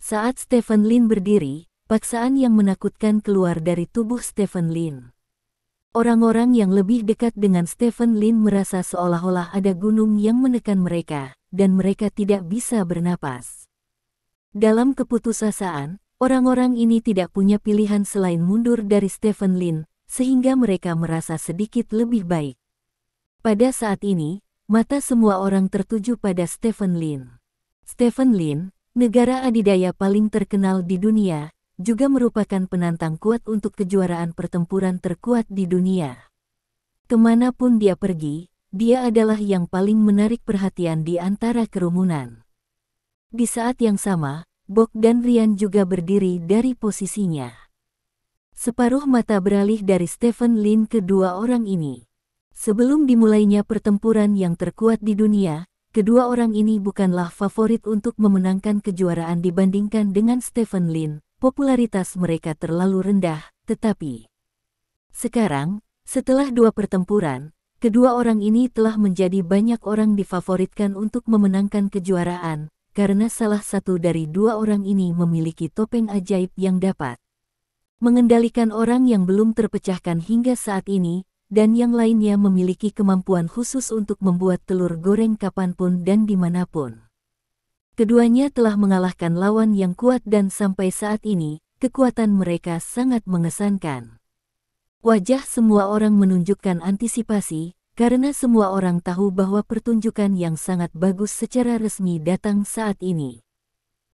Saat Stephen Lin berdiri, paksaan yang menakutkan keluar dari tubuh Stephen Lin. Orang-orang yang lebih dekat dengan Stephen Lin merasa seolah-olah ada gunung yang menekan mereka, dan mereka tidak bisa bernapas. Dalam keputusasaan, orang-orang ini tidak punya pilihan selain mundur dari Stephen Lin, sehingga mereka merasa sedikit lebih baik. Pada saat ini, mata semua orang tertuju pada Stephen Lin. Stephen Lin, negara adidaya paling terkenal di dunia, juga merupakan penantang kuat untuk kejuaraan pertempuran terkuat di dunia. Kemanapun dia pergi, dia adalah yang paling menarik perhatian di antara kerumunan. Di saat yang sama, Bok dan Ryan juga berdiri dari posisinya. Separuh mata beralih dari Stephen Lin ke dua orang ini. Sebelum dimulainya pertempuran yang terkuat di dunia, kedua orang ini bukanlah favorit untuk memenangkan kejuaraan dibandingkan dengan Stephen Lin. Popularitas mereka terlalu rendah, tetapi sekarang, setelah dua pertempuran, kedua orang ini telah menjadi banyak orang difavoritkan untuk memenangkan kejuaraan, karena salah satu dari dua orang ini memiliki topeng ajaib yang dapat mengendalikan orang yang belum terpecahkan hingga saat ini, dan yang lainnya memiliki kemampuan khusus untuk membuat telur goreng kapanpun dan dimanapun. Keduanya telah mengalahkan lawan yang kuat dan sampai saat ini, kekuatan mereka sangat mengesankan. Wajah semua orang menunjukkan antisipasi, karena semua orang tahu bahwa pertunjukan yang sangat bagus secara resmi datang saat ini.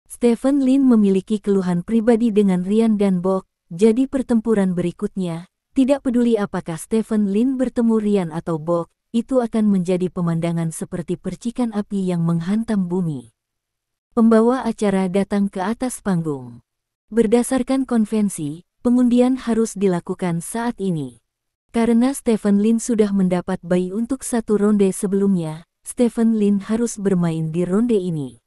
Stephen Lin memiliki keluhan pribadi dengan Ryan dan Bok, jadi pertempuran berikutnya, tidak peduli apakah Stephen Lin bertemu Ryan atau Bok, itu akan menjadi pemandangan seperti percikan api yang menghantam bumi. Pembawa acara datang ke atas panggung. Berdasarkan konvensi, pengundian harus dilakukan saat ini. Karena Stephen Lin sudah mendapat bye untuk satu ronde sebelumnya, Stephen Lin harus bermain di ronde ini.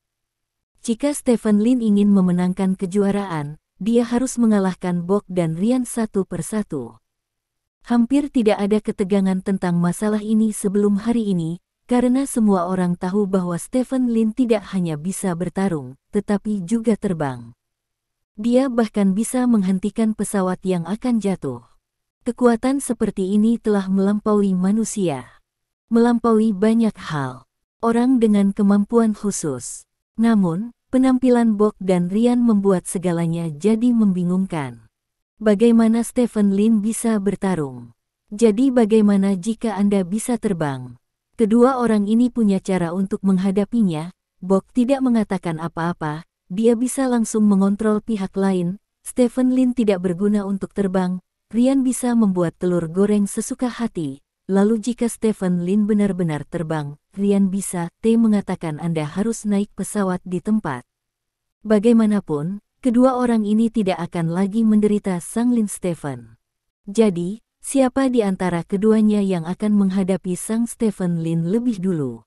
Jika Stephen Lin ingin memenangkan kejuaraan, dia harus mengalahkan Bok dan Ryan satu persatu. Hampir tidak ada ketegangan tentang masalah ini sebelum hari ini, karena semua orang tahu bahwa Stephen Lin tidak hanya bisa bertarung, tetapi juga terbang. Dia bahkan bisa menghentikan pesawat yang akan jatuh. Kekuatan seperti ini telah melampaui manusia. Melampaui banyak hal. Orang dengan kemampuan khusus. Namun, penampilan Bok dan Ryan membuat segalanya jadi membingungkan. Bagaimana Stephen Lin bisa bertarung? Jadi bagaimana jika Anda bisa terbang? Kedua orang ini punya cara untuk menghadapinya. Bok tidak mengatakan apa-apa. Dia bisa langsung mengontrol pihak lain. Stephen Lin tidak berguna untuk terbang. Ryan bisa membuat telur goreng sesuka hati. Lalu jika Stephen Lin benar-benar terbang, Ryan bisa mengatakan Anda harus naik pesawat di tempat. Bagaimanapun, kedua orang ini tidak akan lagi menderita sang Lin Stephen. Jadi, siapa di antara keduanya yang akan menghadapi sang Stephen Lin lebih dulu?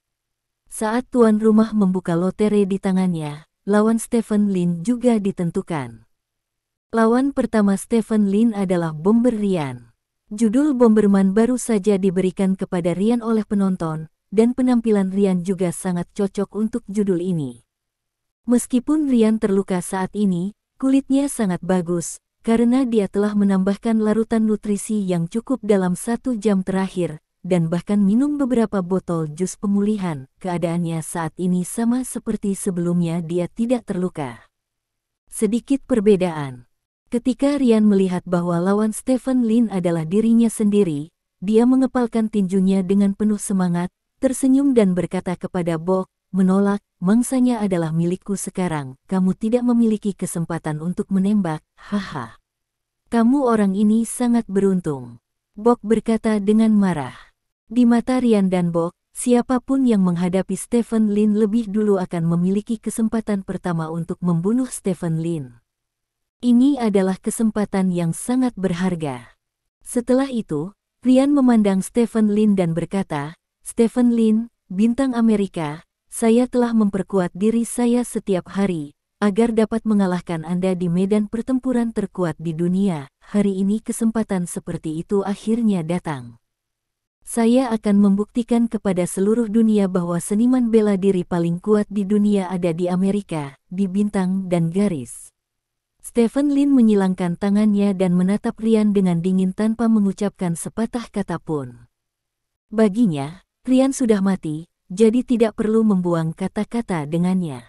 Saat tuan rumah membuka lotre di tangannya, lawan Stephen Lin juga ditentukan. Lawan pertama Stephen Lin adalah Bomber Ryan. Judul Bomberman baru saja diberikan kepada Ryan oleh penonton, dan penampilan Ryan juga sangat cocok untuk judul ini. Meskipun Ryan terluka saat ini, kulitnya sangat bagus, karena dia telah menambahkan larutan nutrisi yang cukup dalam 1 jam terakhir, dan bahkan minum beberapa botol jus pemulihan. Keadaannya saat ini sama seperti sebelumnya, dia tidak terluka. Sedikit perbedaan. Ketika Ryan melihat bahwa lawan Stephen Lin adalah dirinya sendiri, dia mengepalkan tinjunya dengan penuh semangat, tersenyum dan berkata kepada Bok, menolak, mangsanya adalah milikku sekarang, kamu tidak memiliki kesempatan untuk menembak, haha. Kamu orang ini sangat beruntung. Bok berkata dengan marah. Di mata Ryan dan Bok, siapapun yang menghadapi Stephen Lin lebih dulu akan memiliki kesempatan pertama untuk membunuh Stephen Lin. Ini adalah kesempatan yang sangat berharga. Setelah itu, Ryan memandang Stephen Lin dan berkata, Stephen Lin, bintang Amerika, saya telah memperkuat diri saya setiap hari, agar dapat mengalahkan Anda di medan pertempuran terkuat di dunia. Hari ini kesempatan seperti itu akhirnya datang. Saya akan membuktikan kepada seluruh dunia bahwa seniman bela diri paling kuat di dunia ada di Amerika, di bintang dan garis. Stephen Lin menyilangkan tangannya dan menatap Ryan dengan dingin tanpa mengucapkan sepatah kata pun. Baginya, Ryan sudah mati, jadi tidak perlu membuang kata-kata dengannya.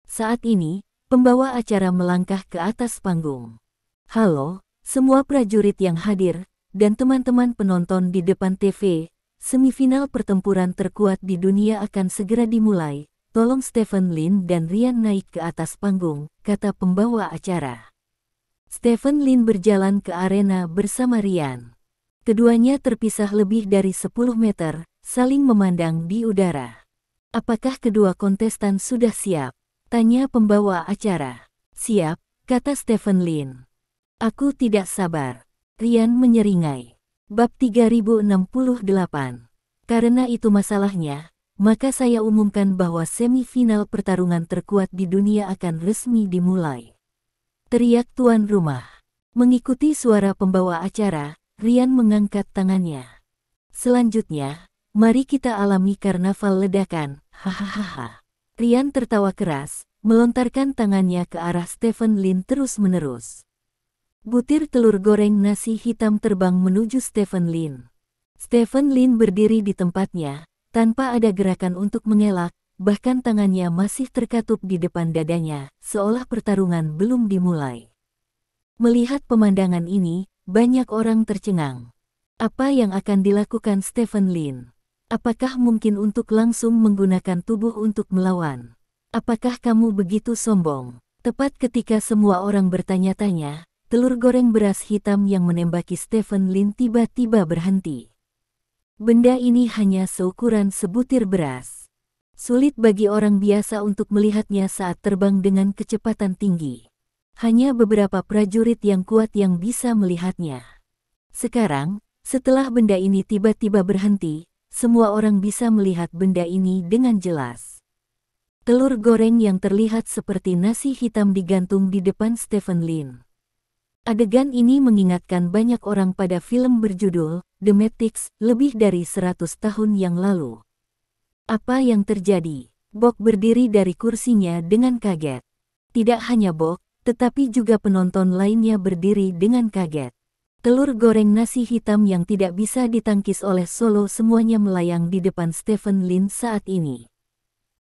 Saat ini, pembawa acara melangkah ke atas panggung. Halo, semua prajurit yang hadir, dan teman-teman penonton di depan TV, semifinal pertempuran terkuat di dunia akan segera dimulai. Tolong Stephen Lin dan Ryan naik ke atas panggung, kata pembawa acara. Stephen Lin berjalan ke arena bersama Ryan. Keduanya terpisah lebih dari 10 meter, saling memandang di udara. Apakah kedua kontestan sudah siap? Tanya pembawa acara. Siap, kata Stephen Lin. Aku tidak sabar. Rian menyeringai. Bab 3068. Karena itu masalahnya, maka saya umumkan bahwa semifinal pertarungan terkuat di dunia akan resmi dimulai. Teriak tuan rumah. Mengikuti suara pembawa acara, Rian mengangkat tangannya. Selanjutnya, mari kita alami karnaval ledakan, hahaha. Rian tertawa keras, melontarkan tangannya ke arah Stephen Lin terus-menerus. Butir telur goreng nasi hitam terbang menuju Stephen Lin. Stephen Lin berdiri di tempatnya, tanpa ada gerakan untuk mengelak, bahkan tangannya masih terkatup di depan dadanya, seolah pertarungan belum dimulai. Melihat pemandangan ini, banyak orang tercengang. Apa yang akan dilakukan Stephen Lin? Apakah mungkin untuk langsung menggunakan tubuh untuk melawan? Apakah kamu begitu sombong? Tepat ketika semua orang bertanya-tanya, telur goreng beras hitam yang menembaki Stephen Lin tiba-tiba berhenti. Benda ini hanya seukuran sebutir beras. Sulit bagi orang biasa untuk melihatnya saat terbang dengan kecepatan tinggi. Hanya beberapa prajurit yang kuat yang bisa melihatnya. Sekarang, setelah benda ini tiba-tiba berhenti, semua orang bisa melihat benda ini dengan jelas. Telur goreng yang terlihat seperti nasi hitam digantung di depan Stephen Lin. Adegan ini mengingatkan banyak orang pada film berjudul The Matrix lebih dari 100 tahun yang lalu. Apa yang terjadi? Bok berdiri dari kursinya dengan kaget. Tidak hanya Bok, tetapi juga penonton lainnya berdiri dengan kaget. Telur goreng nasi hitam yang tidak bisa ditangkis oleh Solo semuanya melayang di depan Stephen Lin saat ini.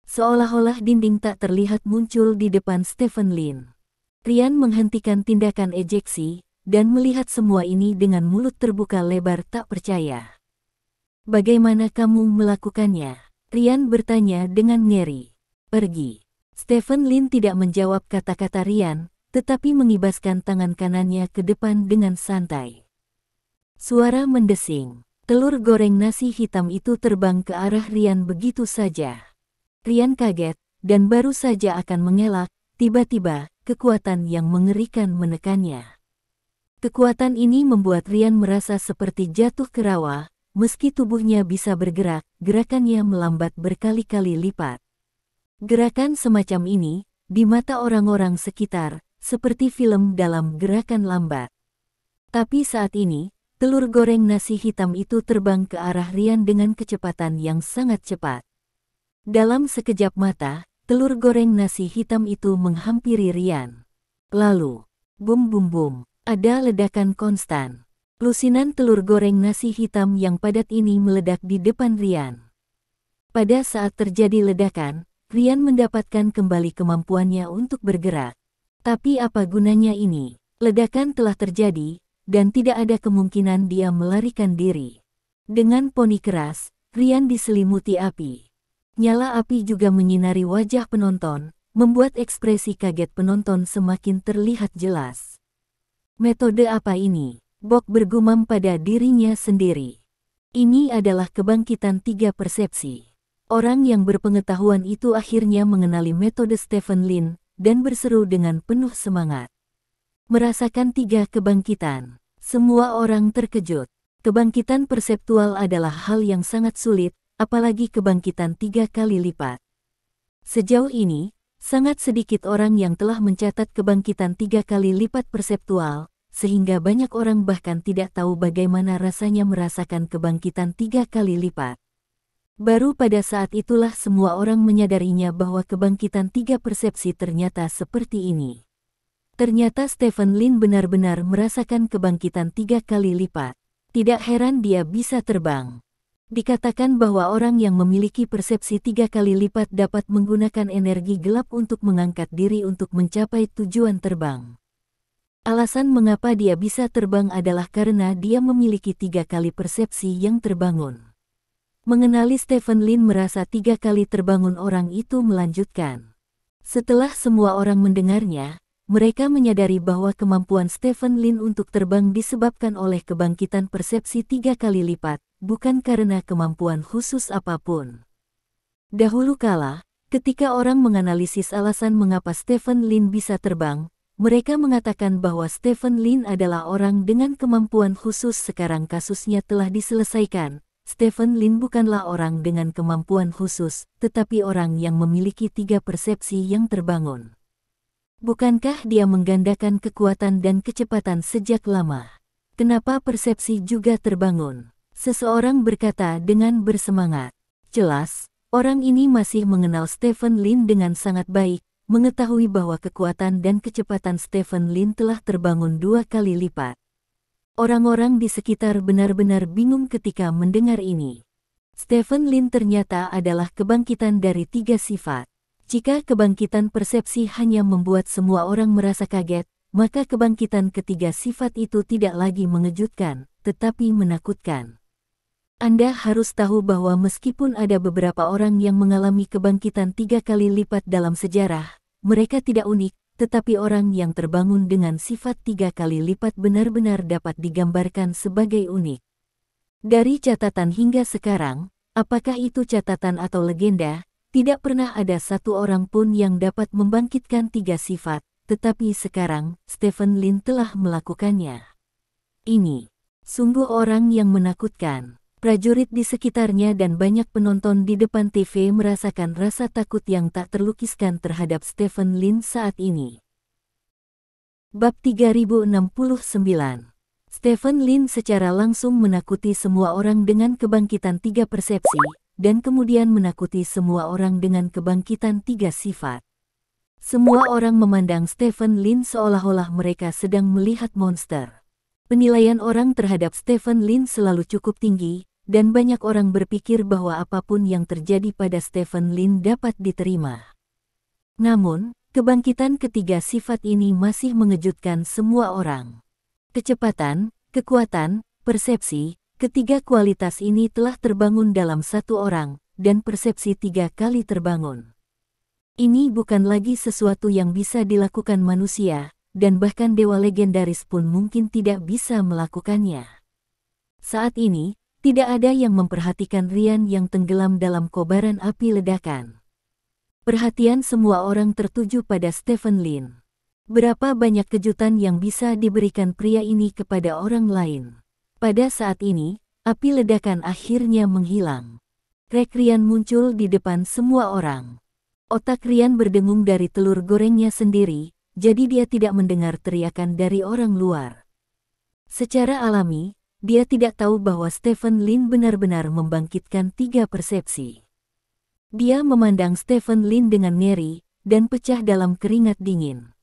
Seolah-olah dinding tak terlihat muncul di depan Stephen Lin. Rian menghentikan tindakan ejeksi, dan melihat semua ini dengan mulut terbuka lebar tak percaya. Bagaimana kamu melakukannya? Rian bertanya dengan ngeri. Pergi. Stephen Lin tidak menjawab kata-kata Rian, tetapi mengibaskan tangan kanannya ke depan dengan santai. Suara mendesing. Telur goreng nasi hitam itu terbang ke arah Rian begitu saja. Rian kaget, dan baru saja akan mengelak, tiba-tiba, kekuatan yang mengerikan menekannya. Kekuatan ini membuat Rian merasa seperti jatuh ke rawa, meski tubuhnya bisa bergerak, gerakannya melambat berkali-kali lipat. Gerakan semacam ini, di mata orang-orang sekitar, seperti film dalam gerakan lambat. Tapi saat ini, telur goreng nasi hitam itu terbang ke arah Rian dengan kecepatan yang sangat cepat. Dalam sekejap mata, telur goreng nasi hitam itu menghampiri Rian. Lalu, bum bum bum, ada ledakan konstan. Lusinan telur goreng nasi hitam yang padat ini meledak di depan Rian. Pada saat terjadi ledakan, Rian mendapatkan kembali kemampuannya untuk bergerak. Tapi apa gunanya ini? Ledakan telah terjadi, dan tidak ada kemungkinan dia melarikan diri. Dengan poni keras, Rian diselimuti api. Nyala api juga menyinari wajah penonton, membuat ekspresi kaget penonton semakin terlihat jelas. Metode apa ini? Bok bergumam pada dirinya sendiri. Ini adalah kebangkitan 3 persepsi. Orang yang berpengetahuan itu akhirnya mengenali metode Stephen Lin, dan berseru dengan penuh semangat. Merasakan 3 kebangkitan. Semua orang terkejut. Kebangkitan perseptual adalah hal yang sangat sulit, apalagi kebangkitan 3 kali lipat. Sejauh ini, sangat sedikit orang yang telah mencatat kebangkitan 3 kali lipat perseptual, sehingga banyak orang bahkan tidak tahu bagaimana rasanya merasakan kebangkitan 3 kali lipat. Baru pada saat itulah semua orang menyadarinya bahwa kebangkitan 3 persepsi ternyata seperti ini. Ternyata Stephen Lin benar-benar merasakan kebangkitan 3 kali lipat. Tidak heran dia bisa terbang. Dikatakan bahwa orang yang memiliki persepsi 3 kali lipat dapat menggunakan energi gelap untuk mengangkat diri untuk mencapai tujuan terbang. Alasan mengapa dia bisa terbang adalah karena dia memiliki 3 kali persepsi yang terbangun. Mengenali Stephen Lin merasa 3 kali terbangun orang itu melanjutkan. Setelah semua orang mendengarnya, mereka menyadari bahwa kemampuan Stephen Lin untuk terbang disebabkan oleh kebangkitan persepsi 3 kali lipat, bukan karena kemampuan khusus apapun. Dahulu kala, Ketika orang menganalisis alasan mengapa Stephen Lin bisa terbang, mereka mengatakan bahwa Stephen Lin adalah orang dengan kemampuan khusus. Sekarang kasusnya telah diselesaikan. Stephen Lin bukanlah orang dengan kemampuan khusus, tetapi orang yang memiliki 3 persepsi yang terbangun. Bukankah dia menggandakan kekuatan dan kecepatan sejak lama? Kenapa persepsi juga terbangun? Seseorang berkata dengan bersemangat. Jelas, orang ini masih mengenal Stephen Lin dengan sangat baik, mengetahui bahwa kekuatan dan kecepatan Stephen Lin telah terbangun 2 kali lipat. Orang-orang di sekitar benar-benar bingung ketika mendengar ini. Stephen Lin ternyata adalah kebangkitan dari 3 sifat. Jika kebangkitan persepsi hanya membuat semua orang merasa kaget, maka kebangkitan ketiga sifat itu tidak lagi mengejutkan, tetapi menakutkan. Anda harus tahu bahwa meskipun ada beberapa orang yang mengalami kebangkitan 3 kali lipat dalam sejarah, mereka tidak unik. Tetapi orang yang terbangun dengan sifat 3 kali lipat benar-benar dapat digambarkan sebagai unik. Dari catatan hingga sekarang, apakah itu catatan atau legenda, tidak pernah ada satu orang pun yang dapat membangkitkan 3 sifat, tetapi sekarang, Stephen Lin telah melakukannya. Ini sungguh orang yang menakutkan. Prajurit di sekitarnya dan banyak penonton di depan TV merasakan rasa takut yang tak terlukiskan terhadap Stephen Lin saat ini. Bab 3069. Stephen Lin secara langsung menakuti semua orang dengan kebangkitan 3 persepsi, dan kemudian menakuti semua orang dengan kebangkitan 3 sifat. Semua orang memandang Stephen Lin seolah-olah mereka sedang melihat monster. Penilaian orang terhadap Stephen Lin selalu cukup tinggi, dan banyak orang berpikir bahwa apapun yang terjadi pada Stephen Lin dapat diterima. Namun, kebangkitan ketiga sifat ini masih mengejutkan semua orang. Kecepatan, kekuatan, persepsi, ketiga kualitas ini telah terbangun dalam satu orang, dan persepsi 3 kali terbangun. Ini bukan lagi sesuatu yang bisa dilakukan manusia, dan bahkan dewa legendaris pun mungkin tidak bisa melakukannya. Saat ini, tidak ada yang memperhatikan Ryan yang tenggelam dalam kobaran api ledakan. Perhatian semua orang tertuju pada Stephen Lin. Berapa banyak kejutan yang bisa diberikan pria ini kepada orang lain. Pada saat ini, api ledakan akhirnya menghilang. Krek Ryan muncul di depan semua orang. Otak Ryan berdengung dari telur gorengnya sendiri, jadi dia tidak mendengar teriakan dari orang luar. Secara alami, dia tidak tahu bahwa Stephen Lin benar-benar membangkitkan 3 persepsi. Dia memandang Stephen Lin dengan ngeri, dan pecah dalam keringat dingin.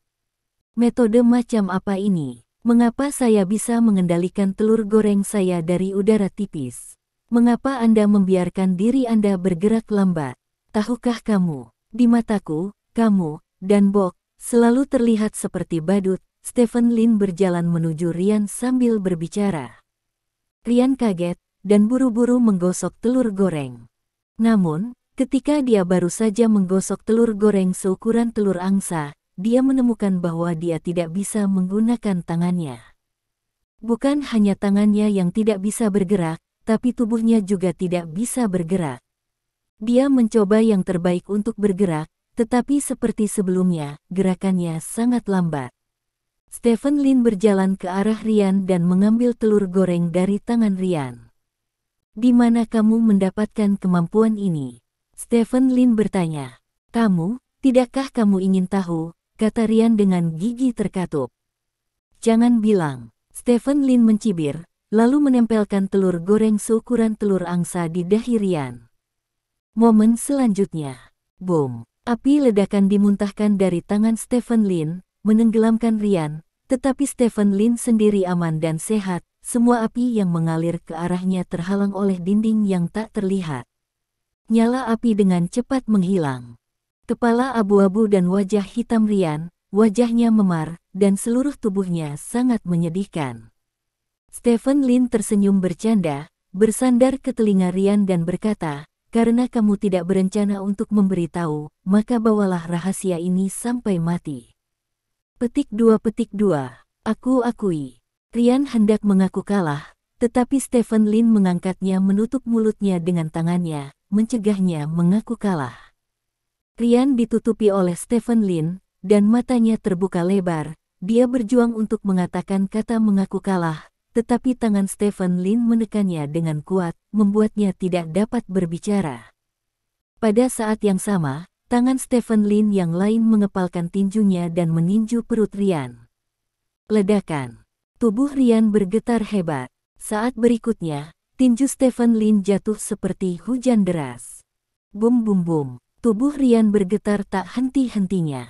Metode macam apa ini? Mengapa saya bisa mengendalikan telur goreng saya dari udara tipis? Mengapa Anda membiarkan diri Anda bergerak lambat? Tahukah kamu? Di mataku, kamu, dan Bok, selalu terlihat seperti badut. Stephen Lin berjalan menuju Ryan sambil berbicara. Ryan kaget, dan buru-buru menggosok telur goreng. Namun, ketika dia baru saja menggosok telur goreng seukuran telur angsa, dia menemukan bahwa dia tidak bisa menggunakan tangannya. Bukan hanya tangannya yang tidak bisa bergerak, tapi tubuhnya juga tidak bisa bergerak. Dia mencoba yang terbaik untuk bergerak, tetapi seperti sebelumnya, gerakannya sangat lambat. Stephen Lin berjalan ke arah Ryan dan mengambil telur goreng dari tangan Ryan. Di mana kamu mendapatkan kemampuan ini? Stephen Lin bertanya. Tidakkah kamu ingin tahu? Kata Ryan dengan gigi terkatup. Jangan bilang. Stephen Lin mencibir, lalu menempelkan telur goreng seukuran telur angsa di dahi Ryan. Momen selanjutnya. Boom. Api ledakan dimuntahkan dari tangan Stephen Lin, menenggelamkan Ryan, tetapi Stephen Lin sendiri aman dan sehat. Semua api yang mengalir ke arahnya terhalang oleh dinding yang tak terlihat. Nyala api dengan cepat menghilang. Kepala abu-abu dan wajah hitam Ryan, wajahnya memar, dan seluruh tubuhnya sangat menyedihkan. Stephen Lin tersenyum bercanda, bersandar ke telinga Ryan dan berkata, karena kamu tidak berencana untuk memberitahu, maka bawalah rahasia ini sampai mati. Petik 2. Aku akui. Ryan hendak mengaku kalah, tetapi Stephen Lin mengangkatnya menutup mulutnya dengan tangannya, mencegahnya mengaku kalah. Rian ditutupi oleh Stephen Lin, dan matanya terbuka lebar. Dia berjuang untuk mengatakan kata mengaku kalah, tetapi tangan Stephen Lin menekannya dengan kuat, membuatnya tidak dapat berbicara. Pada saat yang sama, tangan Stephen Lin yang lain mengepalkan tinjunya dan meninju perut Rian. Ledakan. Tubuh Rian bergetar hebat. Saat berikutnya, tinju Stephen Lin jatuh seperti hujan deras. Bum bum bum. Tubuh Rian bergetar tak henti-hentinya.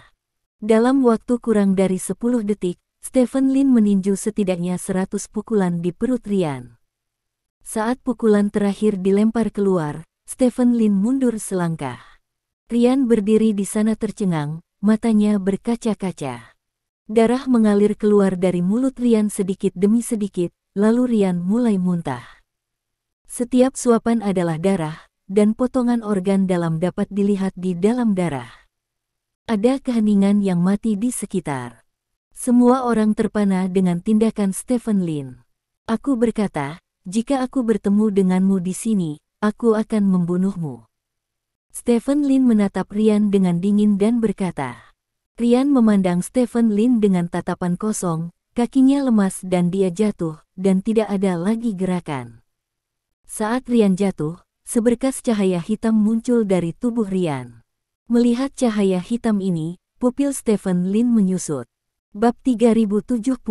Dalam waktu kurang dari 10 detik, Stephen Lin meninju setidaknya 100 pukulan di perut Rian. Saat pukulan terakhir dilempar keluar, Stephen Lin mundur selangkah. Rian berdiri di sana tercengang, matanya berkaca-kaca. Darah mengalir keluar dari mulut Rian sedikit demi sedikit, lalu Rian mulai muntah. Setiap suapan adalah darah, dan potongan organ dalam dapat dilihat di dalam darah. Ada keheningan yang mati di sekitar. Semua orang terpana dengan tindakan Stephen Lin. Aku berkata, jika aku bertemu denganmu di sini, aku akan membunuhmu. Stephen Lin menatap Rian dengan dingin dan berkata. Rian memandang Stephen Lin dengan tatapan kosong, kakinya lemas dan dia jatuh, dan tidak ada lagi gerakan. Saat Rian jatuh, seberkas cahaya hitam muncul dari tubuh Rian. Melihat cahaya hitam ini, pupil Stephen Lin menyusut. Bab 3070.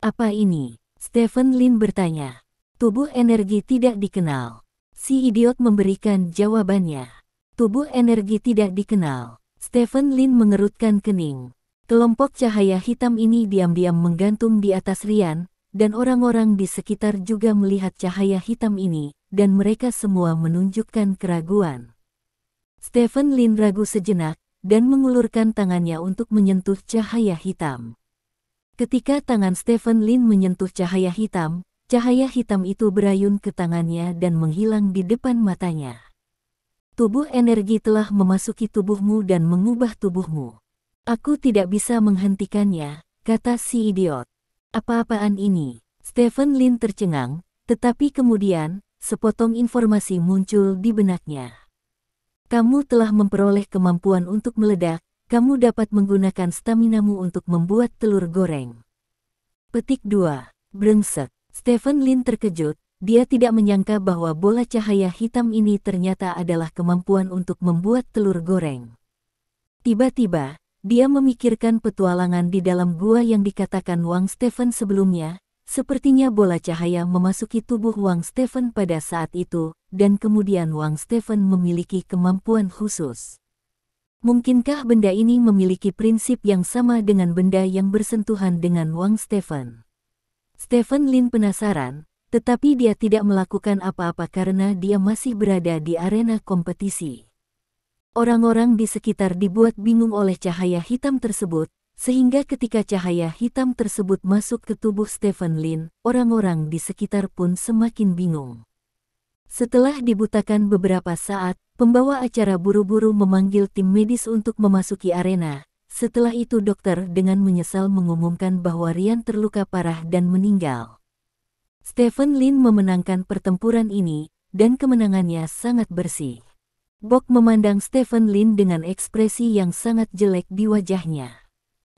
Apa ini? Stephen Lin bertanya. Tubuh energi tidak dikenal. Si idiot memberikan jawabannya. Tubuh energi tidak dikenal. Stephen Lin mengerutkan kening. Kelompok cahaya hitam ini diam-diam menggantung di atas Rian, dan orang-orang di sekitar juga melihat cahaya hitam ini, dan mereka semua menunjukkan keraguan. Stephen Lin ragu sejenak, dan mengulurkan tangannya untuk menyentuh cahaya hitam. Ketika tangan Stephen Lin menyentuh cahaya hitam itu berayun ke tangannya dan menghilang di depan matanya. Tubuh energi telah memasuki tubuhmu dan mengubah tubuhmu. Aku tidak bisa menghentikannya, kata si idiot. Apa-apaan ini? Stephen Lin tercengang, tetapi kemudian, sepotong informasi muncul di benaknya. Kamu telah memperoleh kemampuan untuk meledak, kamu dapat menggunakan staminamu untuk membuat telur goreng. Petik 2. Brengsek. Stephen Lin terkejut, dia tidak menyangka bahwa bola cahaya hitam ini ternyata adalah kemampuan untuk membuat telur goreng. Tiba-tiba, dia memikirkan petualangan di dalam gua yang dikatakan Wang Stephen sebelumnya. Sepertinya bola cahaya memasuki tubuh Wang Stephen pada saat itu, dan kemudian Wang Stephen memiliki kemampuan khusus. Mungkinkah benda ini memiliki prinsip yang sama dengan benda yang bersentuhan dengan Wang Stephen? Stephen Lin penasaran, tetapi dia tidak melakukan apa-apa karena dia masih berada di arena kompetisi. Orang-orang di sekitar dibuat bingung oleh cahaya hitam tersebut, sehingga ketika cahaya hitam tersebut masuk ke tubuh Stephen Lin, orang-orang di sekitar pun semakin bingung. Setelah dibutakan beberapa saat, pembawa acara buru-buru memanggil tim medis untuk memasuki arena. Setelah itu dokter dengan menyesal mengumumkan bahwa Rian terluka parah dan meninggal. Stephen Lin memenangkan pertempuran ini, dan kemenangannya sangat bersih. Bok memandang Stephen Lin dengan ekspresi yang sangat jelek di wajahnya.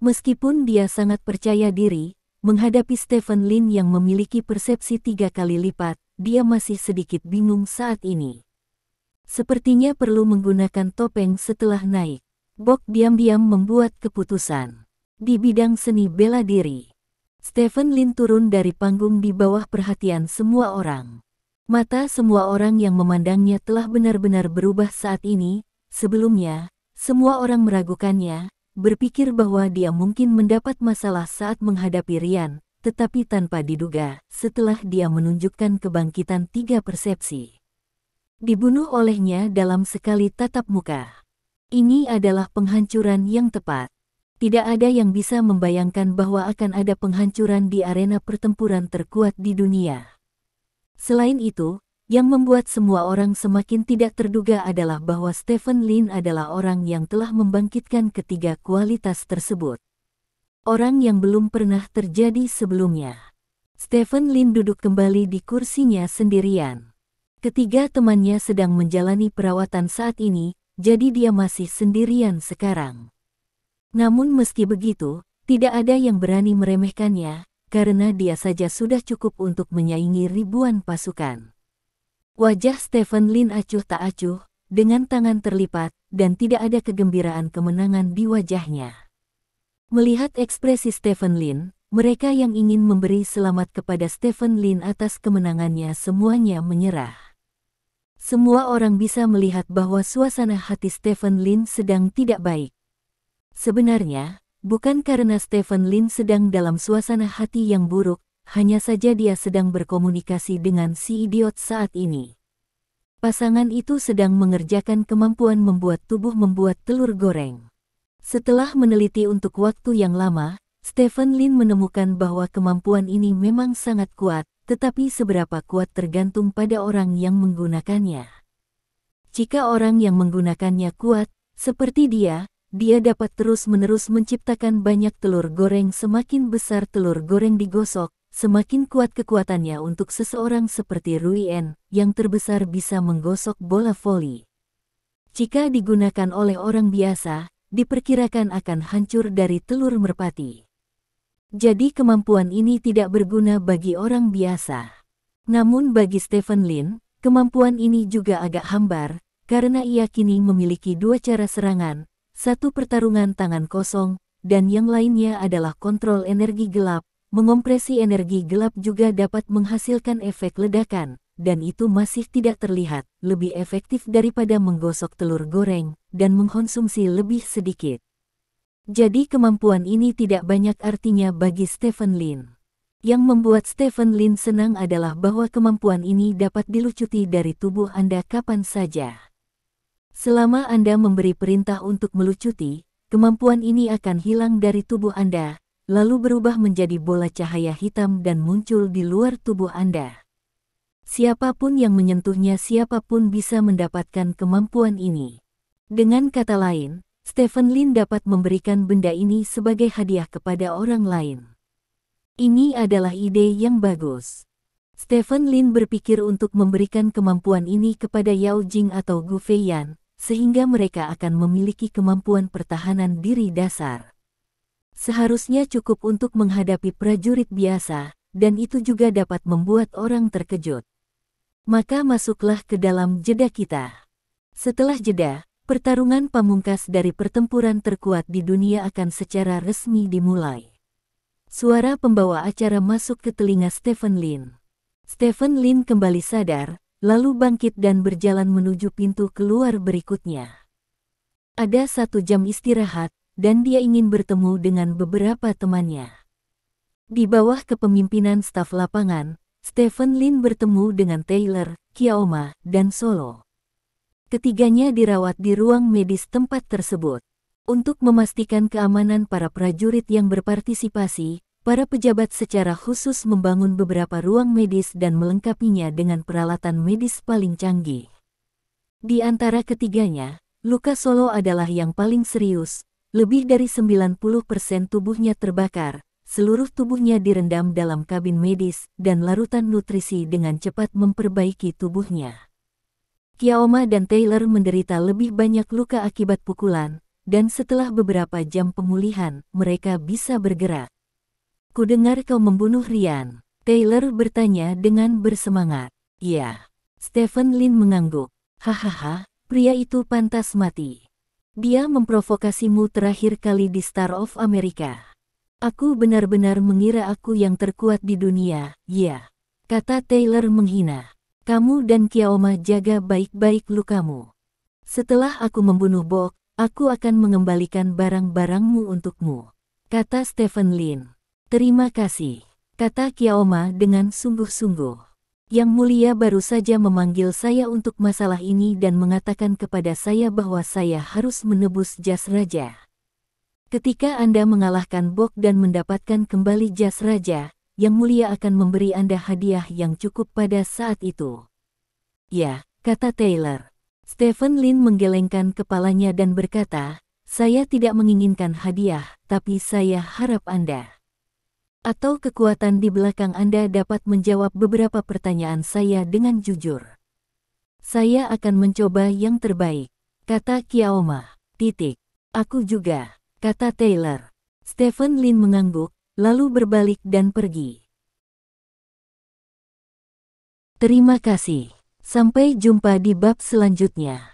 Meskipun dia sangat percaya diri, menghadapi Stephen Lin yang memiliki persepsi 3 kali lipat, dia masih sedikit bingung saat ini. Sepertinya perlu menggunakan topeng setelah naik. Bok diam-diam membuat keputusan. Di bidang seni bela diri, Stephen Lin turun dari panggung di bawah perhatian semua orang. Mata semua orang yang memandangnya telah benar-benar berubah saat ini. Sebelumnya, semua orang meragukannya, berpikir bahwa dia mungkin mendapat masalah saat menghadapi Rian, tetapi tanpa diduga, setelah dia menunjukkan kebangkitan 3 persepsi. Dibunuh olehnya dalam sekali tatap muka. Ini adalah penghancuran yang tepat. Tidak ada yang bisa membayangkan bahwa akan ada penghancuran di arena pertempuran terkuat di dunia. Selain itu, yang membuat semua orang semakin tidak terduga adalah bahwa Stephen Lin adalah orang yang telah membangkitkan ketiga kualitas tersebut. Orang yang belum pernah terjadi sebelumnya. Stephen Lin duduk kembali di kursinya sendirian. Ketiga temannya sedang menjalani perawatan saat ini, jadi dia masih sendirian sekarang. Namun meski begitu, tidak ada yang berani meremehkannya, karena dia saja sudah cukup untuk menyaingi ribuan pasukan. Wajah Stephen Lin acuh tak acuh, dengan tangan terlipat, dan tidak ada kegembiraan kemenangan di wajahnya. Melihat ekspresi Stephen Lin, mereka yang ingin memberi selamat kepada Stephen Lin atas kemenangannya semuanya menyerah. Semua orang bisa melihat bahwa suasana hati Stephen Lin sedang tidak baik. Sebenarnya, bukan karena Stephen Lin sedang dalam suasana hati yang buruk, hanya saja dia sedang berkomunikasi dengan si idiot saat ini. Pasangan itu sedang mengerjakan kemampuan membuat tubuh membuat telur goreng. Setelah meneliti untuk waktu yang lama, Stephen Lin menemukan bahwa kemampuan ini memang sangat kuat, tetapi seberapa kuat tergantung pada orang yang menggunakannya. Jika orang yang menggunakannya kuat, seperti dia dapat terus-menerus menciptakan banyak telur goreng. Semakin besar telur goreng digosok, semakin kuat kekuatannya. Untuk seseorang seperti Ruyen, yang terbesar bisa menggosok bola voli. Jika digunakan oleh orang biasa, diperkirakan akan hancur dari telur merpati. Jadi kemampuan ini tidak berguna bagi orang biasa. Namun bagi Stephen Lin, kemampuan ini juga agak hambar, karena ia kini memiliki dua cara serangan, satu pertarungan tangan kosong, dan yang lainnya adalah kontrol energi gelap. Mengompresi energi gelap juga dapat menghasilkan efek ledakan, dan itu masih tidak terlihat, lebih efektif daripada menggosok telur goreng, dan mengkonsumsi lebih sedikit. Jadi kemampuan ini tidak banyak artinya bagi Stephen Lin. Yang membuat Stephen Lin senang adalah bahwa kemampuan ini dapat dilucuti dari tubuh Anda kapan saja. Selama Anda memberi perintah untuk melucuti, kemampuan ini akan hilang dari tubuh Anda, lalu berubah menjadi bola cahaya hitam dan muncul di luar tubuh Anda. Siapapun yang menyentuhnya, siapapun bisa mendapatkan kemampuan ini. Dengan kata lain, Stephen Lin dapat memberikan benda ini sebagai hadiah kepada orang lain. Ini adalah ide yang bagus. Stephen Lin berpikir untuk memberikan kemampuan ini kepada Yao Jing atau Gu Feiyan, sehingga mereka akan memiliki kemampuan pertahanan diri dasar. Seharusnya cukup untuk menghadapi prajurit biasa, dan itu juga dapat membuat orang terkejut. Maka masuklah ke dalam jeda kita. Setelah jeda, pertarungan pamungkas dari pertempuran terkuat di dunia akan secara resmi dimulai. Suara pembawa acara masuk ke telinga Stephen Lin. Stephen Lin kembali sadar, lalu bangkit dan berjalan menuju pintu keluar berikutnya. Ada 1 jam istirahat, dan dia ingin bertemu dengan beberapa temannya. Di bawah kepemimpinan staf lapangan, Stephen Lin bertemu dengan Taylor, Qiaoma, dan Solo. Ketiganya dirawat di ruang medis tempat tersebut. Untuk memastikan keamanan para prajurit yang berpartisipasi, para pejabat secara khusus membangun beberapa ruang medis dan melengkapinya dengan peralatan medis paling canggih. Di antara ketiganya, luka Solo adalah yang paling serius, lebih dari 90% tubuhnya terbakar, seluruh tubuhnya direndam dalam kabin medis, dan larutan nutrisi dengan cepat memperbaiki tubuhnya. Qiaoma dan Taylor menderita lebih banyak luka akibat pukulan, dan setelah beberapa jam pemulihan, mereka bisa bergerak. "Kudengar kau membunuh Ryan," Taylor bertanya dengan bersemangat. "Iya." Stephen Lin mengangguk. "Hahaha, pria itu pantas mati. Dia memprovokasimu terakhir kali di Star of America. Aku benar-benar mengira aku yang terkuat di dunia." "Ya," kata Taylor menghina. "Kamu dan Qiaoma jaga baik-baik lukamu. Setelah aku membunuh Bok, aku akan mengembalikan barang-barangmu untukmu," kata Stephen Lin. "Terima kasih," kata Qiaoma dengan sungguh-sungguh. "Yang Mulia baru saja memanggil saya untuk masalah ini dan mengatakan kepada saya bahwa saya harus menebus jas raja. Ketika Anda mengalahkan Bok dan mendapatkan kembali jas raja, Yang Mulia akan memberi Anda hadiah yang cukup pada saat itu." "Ya," kata Taylor. Stephen Lin menggelengkan kepalanya dan berkata, "Saya tidak menginginkan hadiah, tapi saya harap Anda atau kekuatan di belakang Anda dapat menjawab beberapa pertanyaan saya dengan jujur. Saya akan mencoba yang terbaik." kata Qiaoma. Titik. Aku juga, kata Taylor. Stephen Lin mengangguk, lalu berbalik dan pergi. Terima kasih. Sampai jumpa di bab selanjutnya.